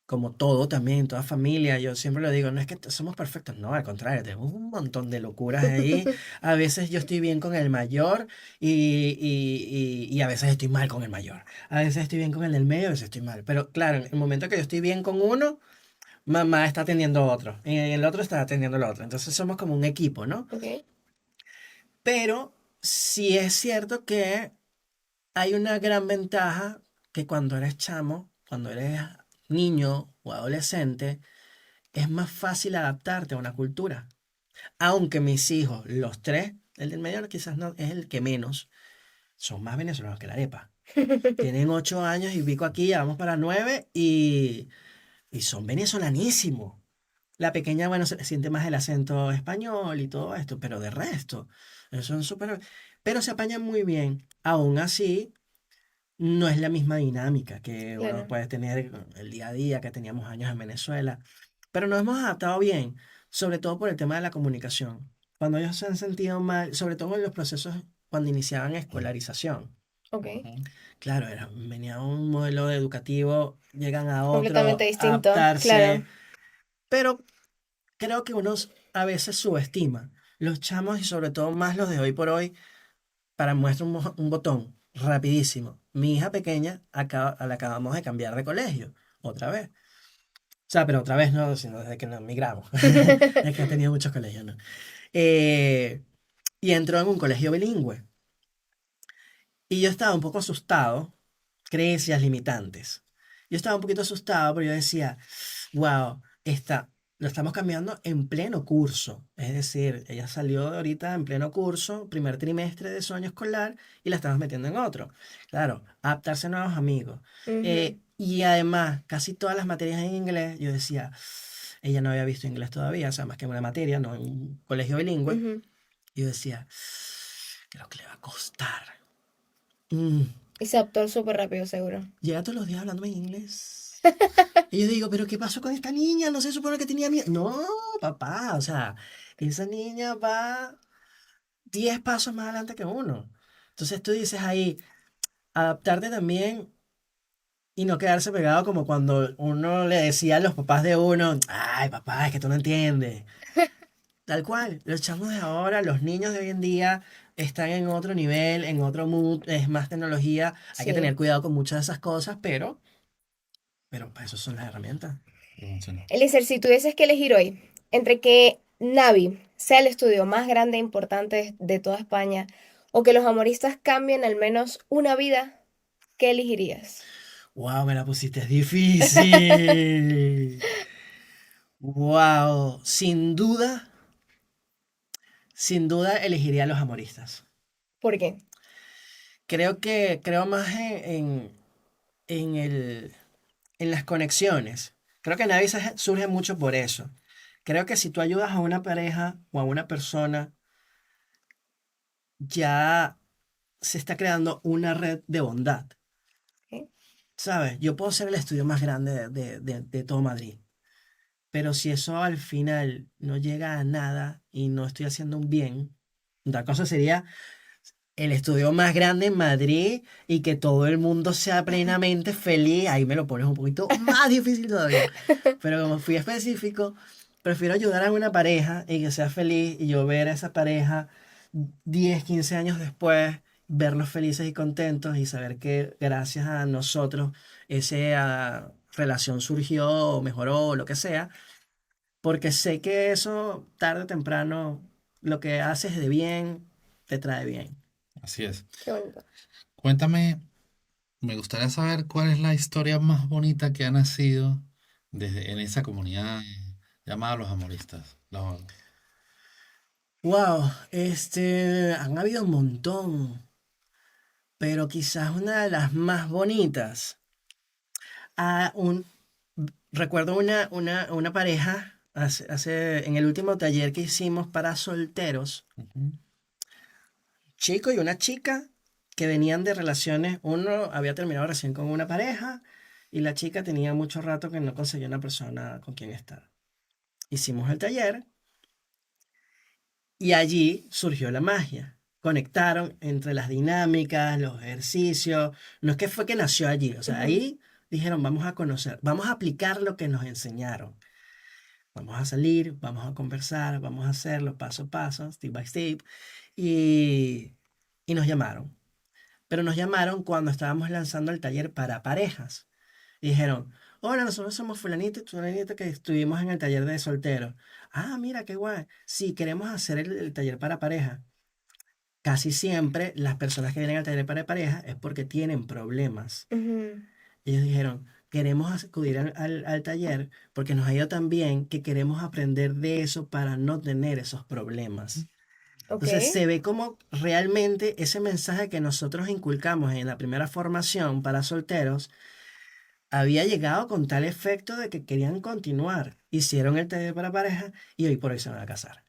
como todo también, toda familia. Yo siempre lo digo, no es que somos perfectos, no, al contrario, tenemos un montón de locuras ahí. A veces yo estoy bien con el mayor y a veces estoy mal con el mayor. A veces estoy bien con el del medio, a veces estoy mal. Pero claro, en el momento que yo estoy bien con uno, mamá está atendiendo a otro y el otro está atendiendo al otro. Entonces somos como un equipo, ¿no? Ok. Pero sí es cierto que hay una gran ventaja que cuando eres chamo, cuando eres niño o adolescente, es más fácil adaptarte a una cultura. Aunque mis hijos, los tres, el del medio quizás no es el que menos, son más venezolanos que la arepa. Tienen 8 años y pico aquí, ya vamos para 9 y son venezolanísimos. La pequeña, bueno, se le siente más el acento español y todo esto, pero de resto, son súper... Pero se apañan muy bien. Aún así, no es la misma dinámica que uno Claro. puede tener el día a día que teníamos años en Venezuela. Pero nos hemos adaptado bien, sobre todo por el tema de la comunicación. Cuando ellos se han sentido mal, sobre todo en los procesos cuando iniciaban escolarización. Ok. Ujú. Claro, venía un modelo educativo, llegan a Completamente otro, a distinto. adaptarse, Claro. pero creo que uno a veces subestima los chamos y sobre todo más los de hoy por hoy para muestra un botón rapidísimo. Mi hija pequeña la acabamos de cambiar de colegio, otra vez. O sea, pero otra vez no, sino desde que nos migramos. Es que ha tenido muchos colegios, ¿no? Eh, y entró en un colegio bilingüe. Y yo estaba un poco asustado, creencias limitantes. Yo estaba un poquito asustado, pero yo decía, wow, lo estamos cambiando en pleno curso. Es decir, ella salió de ahorita en pleno curso, primer trimestre de su año escolar, y la estamos metiendo en otro. Claro, adaptarse a nuevos amigos. Ujú, Y además, casi todas las materias en inglés, yo decía, ella no había visto inglés todavía, o sea, más que una materia, no en un colegio bilingüe. Ujú. Y yo decía, creo que le va a costar. Mm, Y se adaptó súper rápido, seguro. Llega todos los días hablándome en inglés. Y yo digo, ¿pero qué pasó con esta niña? No se supone que tenía miedo. No, papá, o sea, esa niña va 10 pasos más adelante que uno. Entonces tú dices ahí, adaptarte también y no quedarse pegado como cuando uno le decía a los papás de uno, ay, papá, es que tú no entiendes. Tal cual, los chamos de ahora, los niños de hoy en día están en otro nivel, en otro mood, es más tecnología, hay que Sí. tener cuidado con muchas de esas cosas, pero para eso son las herramientas. Funciona. Eliezer, si tuvieses que elegir hoy entre que Navi sea el estudio más grande e importante de toda España o que los amoristas cambien al menos una vida, ¿qué elegirías? Wow, me la pusiste difícil. Wow, sin duda elegiría a los amoristas. ¿Por qué? Creo más en el, en las conexiones. Creo que nadie surge mucho por eso. Creo que si tú ayudas a una pareja o a una persona, ya se está creando una red de bondad. ¿Qué? ¿Sabes? Yo puedo ser el estudio más grande de todo Madrid, pero si eso al final no llega a nada y no estoy haciendo un bien, otra cosa sería el estudio más grande en Madrid y que todo el mundo sea plenamente feliz. Ahí me lo pones un poquito más difícil todavía. Pero como fui específico, prefiero ayudar a una pareja y que sea feliz y yo ver a esa pareja 10 15 años después, verlos felices y contentos y saber que gracias a nosotros esa relación surgió o mejoró o lo que sea, porque sé que eso tarde o temprano lo que haces de bien te trae bien. Así es. Qué bonito. Cuéntame, me gustaría saber cuál es la historia más bonita que ha nacido en esa comunidad llamada Los Amoristas. Wow, han habido un montón, pero quizás una de las más bonitas. Ah, recuerdo una pareja en el último taller que hicimos para solteros, Ujú, chico y una chica que venían de relaciones. Uno había terminado recién con una pareja y la chica tenía mucho rato que no conseguía una persona con quien estar. Hicimos el taller. Y allí surgió la magia. Conectaron entre las dinámicas, los ejercicios. No es que fue que nació allí. O sea, Ujú. ahí dijeron, vamos a conocer, vamos a aplicar lo que nos enseñaron. Vamos a salir, vamos a conversar, vamos a hacerlo paso a paso, step by step. Y, y nos llamaron. Pero nos llamaron cuando estábamos lanzando el taller para parejas. Y dijeron, hola, nosotros somos fulanito y fulanito que estuvimos en el taller de solteros. Ah, mira, qué guay. Sí, queremos hacer el taller para pareja. Casi siempre las personas que vienen al taller para pareja es porque tienen problemas. Ujú. Ellos dijeron, queremos acudir al taller porque nos ha ido tan bien que queremos aprender de eso para no tener esos problemas. Ok. Entonces se ve como realmente ese mensaje que nosotros inculcamos en la primera formación para solteros había llegado con tal efecto de que querían continuar. Hicieron el taller para pareja y hoy por hoy se van a casar.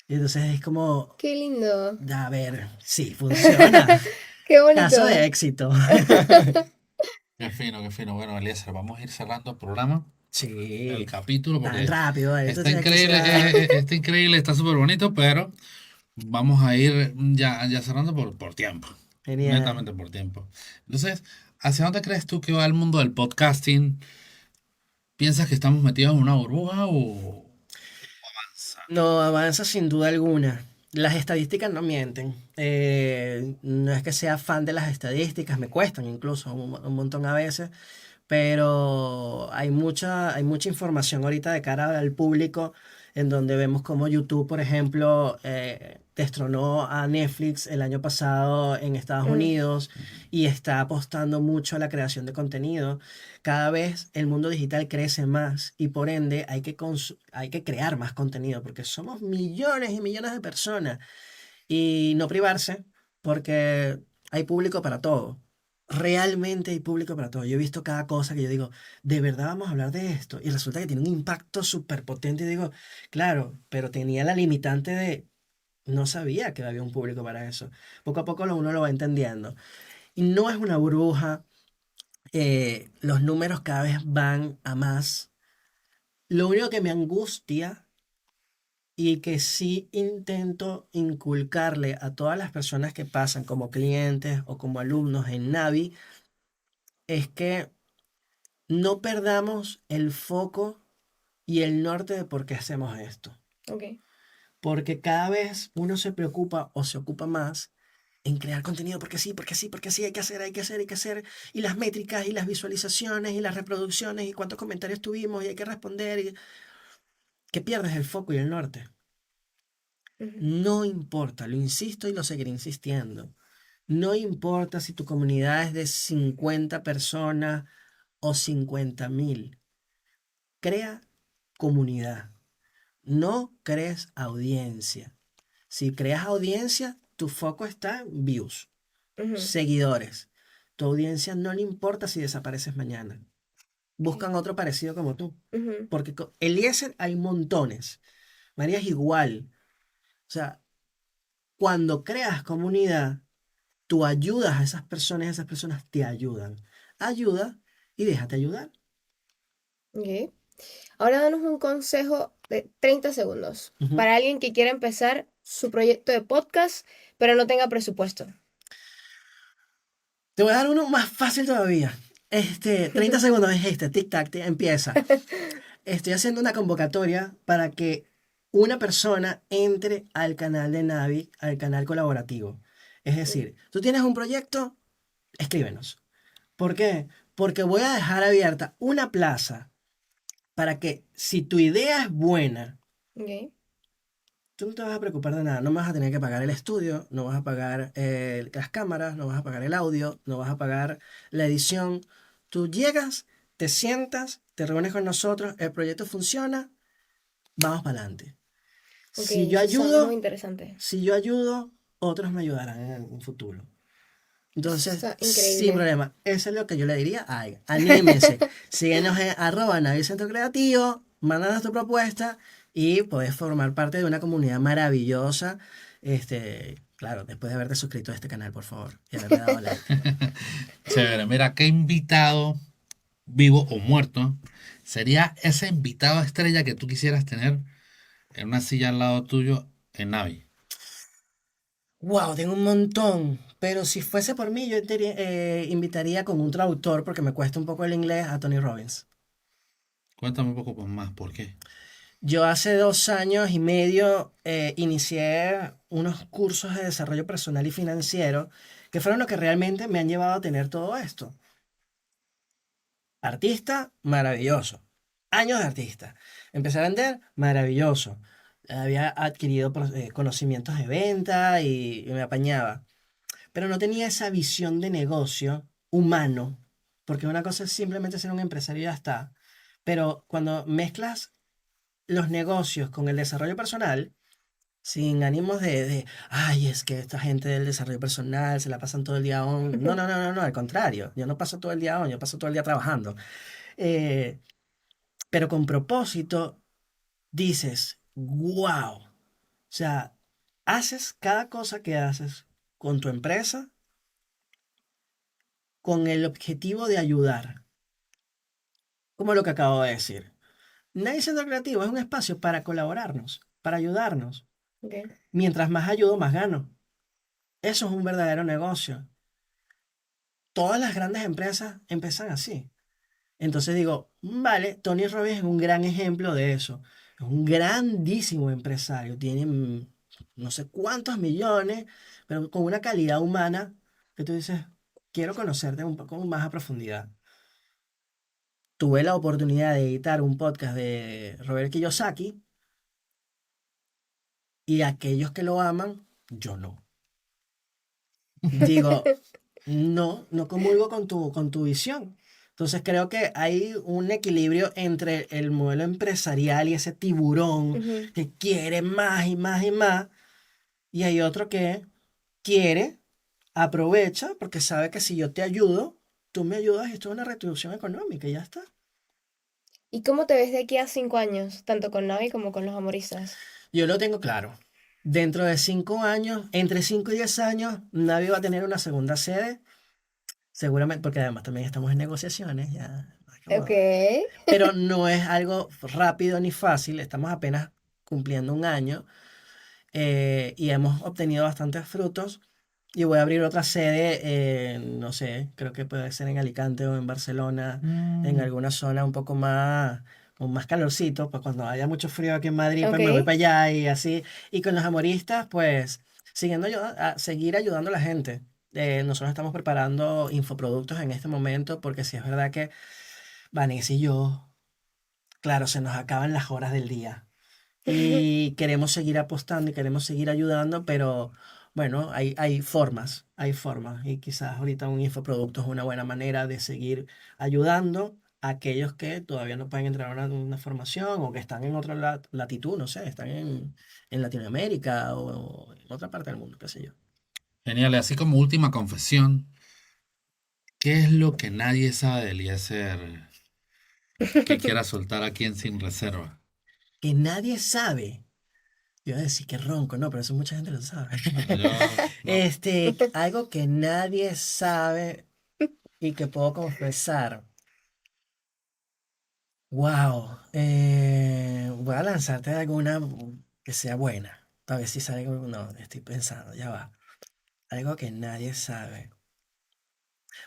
Y entonces es como, Qué lindo. a ver, sí, funciona. Qué Caso de bonito. éxito. qué fino, qué fino. Bueno, Eliezer, vamos a ir cerrando el programa, el Sí, capítulo, tan porque rápido. está Entonces aquí se increíble, va. está increíble, está súper bonito, pero vamos a ir ya cerrando por tiempo, Genial. netamente por tiempo. Entonces, ¿hacia dónde crees tú que va el mundo del podcasting? ¿Piensas que estamos metidos en una burbuja o avanza? No, avanza sin duda alguna. Las estadísticas no mienten. No es que sea fan de las estadísticas, me cuestan incluso un montón a veces, pero hay mucha información ahorita de cara al público en donde vemos como YouTube, por ejemplo, destronó a Netflix el año pasado en Estados Mm, Unidos Ujú. y está apostando mucho a la creación de contenido. Cada vez el mundo digital crece más y por ende hay que crear más contenido porque somos millones y millones de personas y no privarse porque hay público para todo. realmente hay público para todo. Yo he visto cada cosa que yo digo, ¿de verdad vamos a hablar de esto? Y resulta que tiene un impacto súper potente y digo, claro, pero tenía la limitante de, no sabía que había un público para eso. Poco a poco uno lo va entendiendo. Y no es una burbuja, los números cada vez van a más. Lo único que me angustia y que sí intento inculcarle a todas las personas que pasan como clientes o como alumnos en Navi es que no perdamos el foco y el norte de por qué hacemos esto. Ok. Porque cada vez uno se preocupa o se ocupa más en crear contenido porque sí, porque sí, porque sí, hay que hacer, hay que hacer, hay que hacer. Y las métricas y las visualizaciones y las reproducciones y cuántos comentarios tuvimos y hay que responder. Y que pierdes el foco y el norte. Ujú. No importa, lo insisto y lo seguiré insistiendo. No importa si tu comunidad es de 50 personas o 50.000. Crea comunidad. No crees audiencia. Si creas audiencia, tu foco está en views, Ujú. seguidores. Tu audiencia no le importa si desapareces mañana. Ok. Buscan otro parecido como tú. Ujú. Porque Eliezer hay montones. María es igual. O sea, cuando creas comunidad, tú ayudas a esas personas te ayudan. Ayuda y déjate ayudar. Ok. Ahora danos un consejo de 30 segundos Ujú. para alguien que quiera empezar su proyecto de podcast, pero no tenga presupuesto. Te voy a dar uno más fácil todavía. 30 segundos es tic-tac, empieza. Estoy haciendo una convocatoria para que una persona entre al canal de Navi, al canal colaborativo. Es decir, tú tienes un proyecto, escríbenos. ¿Por qué? Porque voy a dejar abierta una plaza para que si tu idea es buena, Ok. tú no te vas a preocupar de nada. No vas a tener que pagar el estudio, no vas a pagar las cámaras, no vas a pagar el audio, no vas a pagar la edición. Tú llegas, te sientas, te reúnes con nosotros, el proyecto funciona, vamos para adelante. Ok, Si yo eso está muy ayudo, interesante. si yo ayudo, otros me ayudarán en un futuro. Eso Entonces, está sin increíble. problema. Eso es lo que yo le diría a alguien. Anímese. Síguenos en @navicentro creativo, mándanos tu propuesta y puedes formar parte de una comunidad maravillosa. Claro, después de haberte suscrito a este canal, por favor, y haberle dado like. Chévere, mira, qué invitado, vivo o muerto, sería ese invitado estrella que tú quisieras tener en una silla al lado tuyo en Navi. Wow, tengo un montón. Pero si fuese por mí, yo invitaría con un traductor, porque me cuesta un poco el inglés, a Tony Robbins. Cuéntame un poco más, ¿por qué? Yo hace 2 años y medio inicié unos cursos de desarrollo personal y financiero que fueron lo que realmente me han llevado a tener todo esto. Artista, maravilloso. Años de artista. Empecé a vender, maravilloso. Había adquirido conocimientos de venta y me apañaba. Pero no tenía esa visión de negocio humano, porque una cosa es simplemente ser un empresario y ya está. Pero cuando mezclas los negocios con el desarrollo personal, sin ánimos ay, es que esta gente del desarrollo personal se la pasan todo el día on. No, no, no, no, no, al contrario. Yo no paso todo el día on, yo paso todo el día trabajando. Eh, pero con propósito, dices, wow. O sea, haces cada cosa que haces con tu empresa con el objetivo de ayudar, como lo que acabo de decir. Nadie Centro Creativo es un espacio para colaborarnos, para ayudarnos. Ok. Mientras más ayudo, más gano. Eso es un verdadero negocio. Todas las grandes empresas empiezan así. Entonces digo, vale, Tony Robbins es un gran ejemplo de eso. Es un grandísimo empresario. Tiene no sé cuántos millones, pero con una calidad humana que tú dices, quiero conocerte un poco más a profundidad. Tuve la oportunidad de editar un podcast de Robert Kiyosaki y aquellos que lo aman, yo no. Digo, no, no comulgo con tu visión. Entonces creo que hay un equilibrio entre el modelo empresarial y ese tiburón Ujú. que quiere más y más y más, y hay otro que quiere, aprovecha porque sabe que si yo te ayudo, tú me ayudas y esto es una retribución económica y ya está. ¿Y cómo te ves de aquí a 5 años, tanto con Navi como con los amoristas? Yo lo tengo claro. Dentro de 5 años, entre 5 y 10 años, Navi va a tener una segunda sede, seguramente, porque además también estamos en negociaciones, ya. Ok. Pero no es algo rápido ni fácil, estamos apenas cumpliendo un año y hemos obtenido bastantes frutos. Y voy a abrir otra sede, no sé, creo que puede ser en Alicante o en Barcelona, en alguna zona un poco más, con más calorcito, pues cuando haya mucho frío aquí en Madrid, pues me voy Ok. para allá y así. Y con los amoristas, pues, a seguir ayudando a la gente. Nosotros estamos preparando infoproductos en este momento, porque sí es verdad que Vanessa y yo, claro, se nos acaban las horas del día y queremos seguir apostando y queremos seguir ayudando, pero bueno, hay formas y quizás ahorita un infoproducto es una buena manera de seguir ayudando a aquellos que todavía no pueden entrar a una formación o que están en otra latitud, no sé, están en Latinoamérica o en otra parte del mundo, qué sé yo. Genial, y así como última confesión, ¿qué es lo que nadie sabe de Eliezer que quiera soltar aquí en Sin Reserva? Que nadie sabe. Yo iba a decir que ronco, no, pero eso mucha gente lo sabe. No. Algo que nadie sabe y que puedo confesar. Wow, voy a lanzarte alguna que sea buena. A ver si sale algo. No, estoy pensando, ya va. Algo que nadie sabe.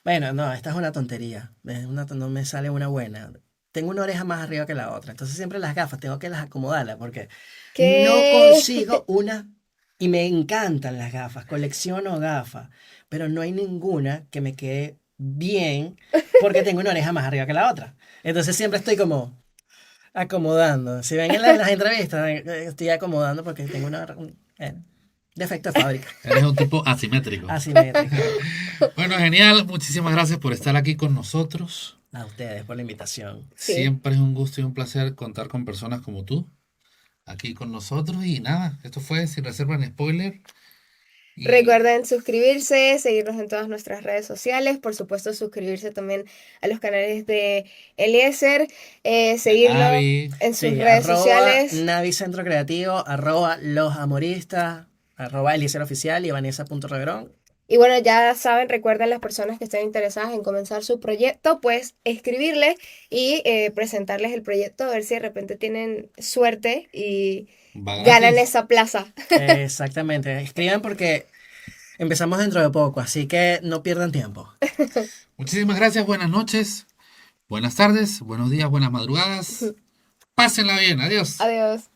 Bueno, no, esta es una tontería. No me sale una buena. Tengo una oreja más arriba que la otra. Entonces siempre las gafas tengo que las acomodarlas porque no ¿Qué? consigo una. Y me encantan las gafas, colecciono gafas, pero no hay ninguna que me quede bien porque tengo una oreja más arriba que la otra. Entonces siempre estoy como acomodando. Si ven en las entrevistas, estoy acomodando porque tengo defecto de fábrica, Eres un tipo asimétrico. asimétrico. Bueno, genial. Muchísimas gracias por estar aquí con nosotros. A ustedes por la invitación. Sí. Siempre es un gusto y un placer contar con personas como tú aquí con nosotros. Y nada, esto fue Sin Reserva ni Spoiler. Y Recuerden suscribirse, seguirnos en todas nuestras redes sociales, por supuesto suscribirse también a los canales de Eliezer, de seguirlo Navi. en sus Sí, redes arroba sociales. Navi Centro Creativo, arroba Los Amoristas, arroba Eliezer Oficial y Vanessa.Reverón. Y bueno, ya saben, recuerden las personas que estén interesadas en comenzar su proyecto, pues escribirles y presentarles el proyecto, a ver si de repente tienen suerte y Va ganan gratis. esa plaza. Exactamente, escriban porque empezamos dentro de poco, así que no pierdan tiempo. Muchísimas gracias. Buenas noches. Buenas tardes. Buenos días. Buenas madrugadas. Pásenla bien. Adiós. Adiós.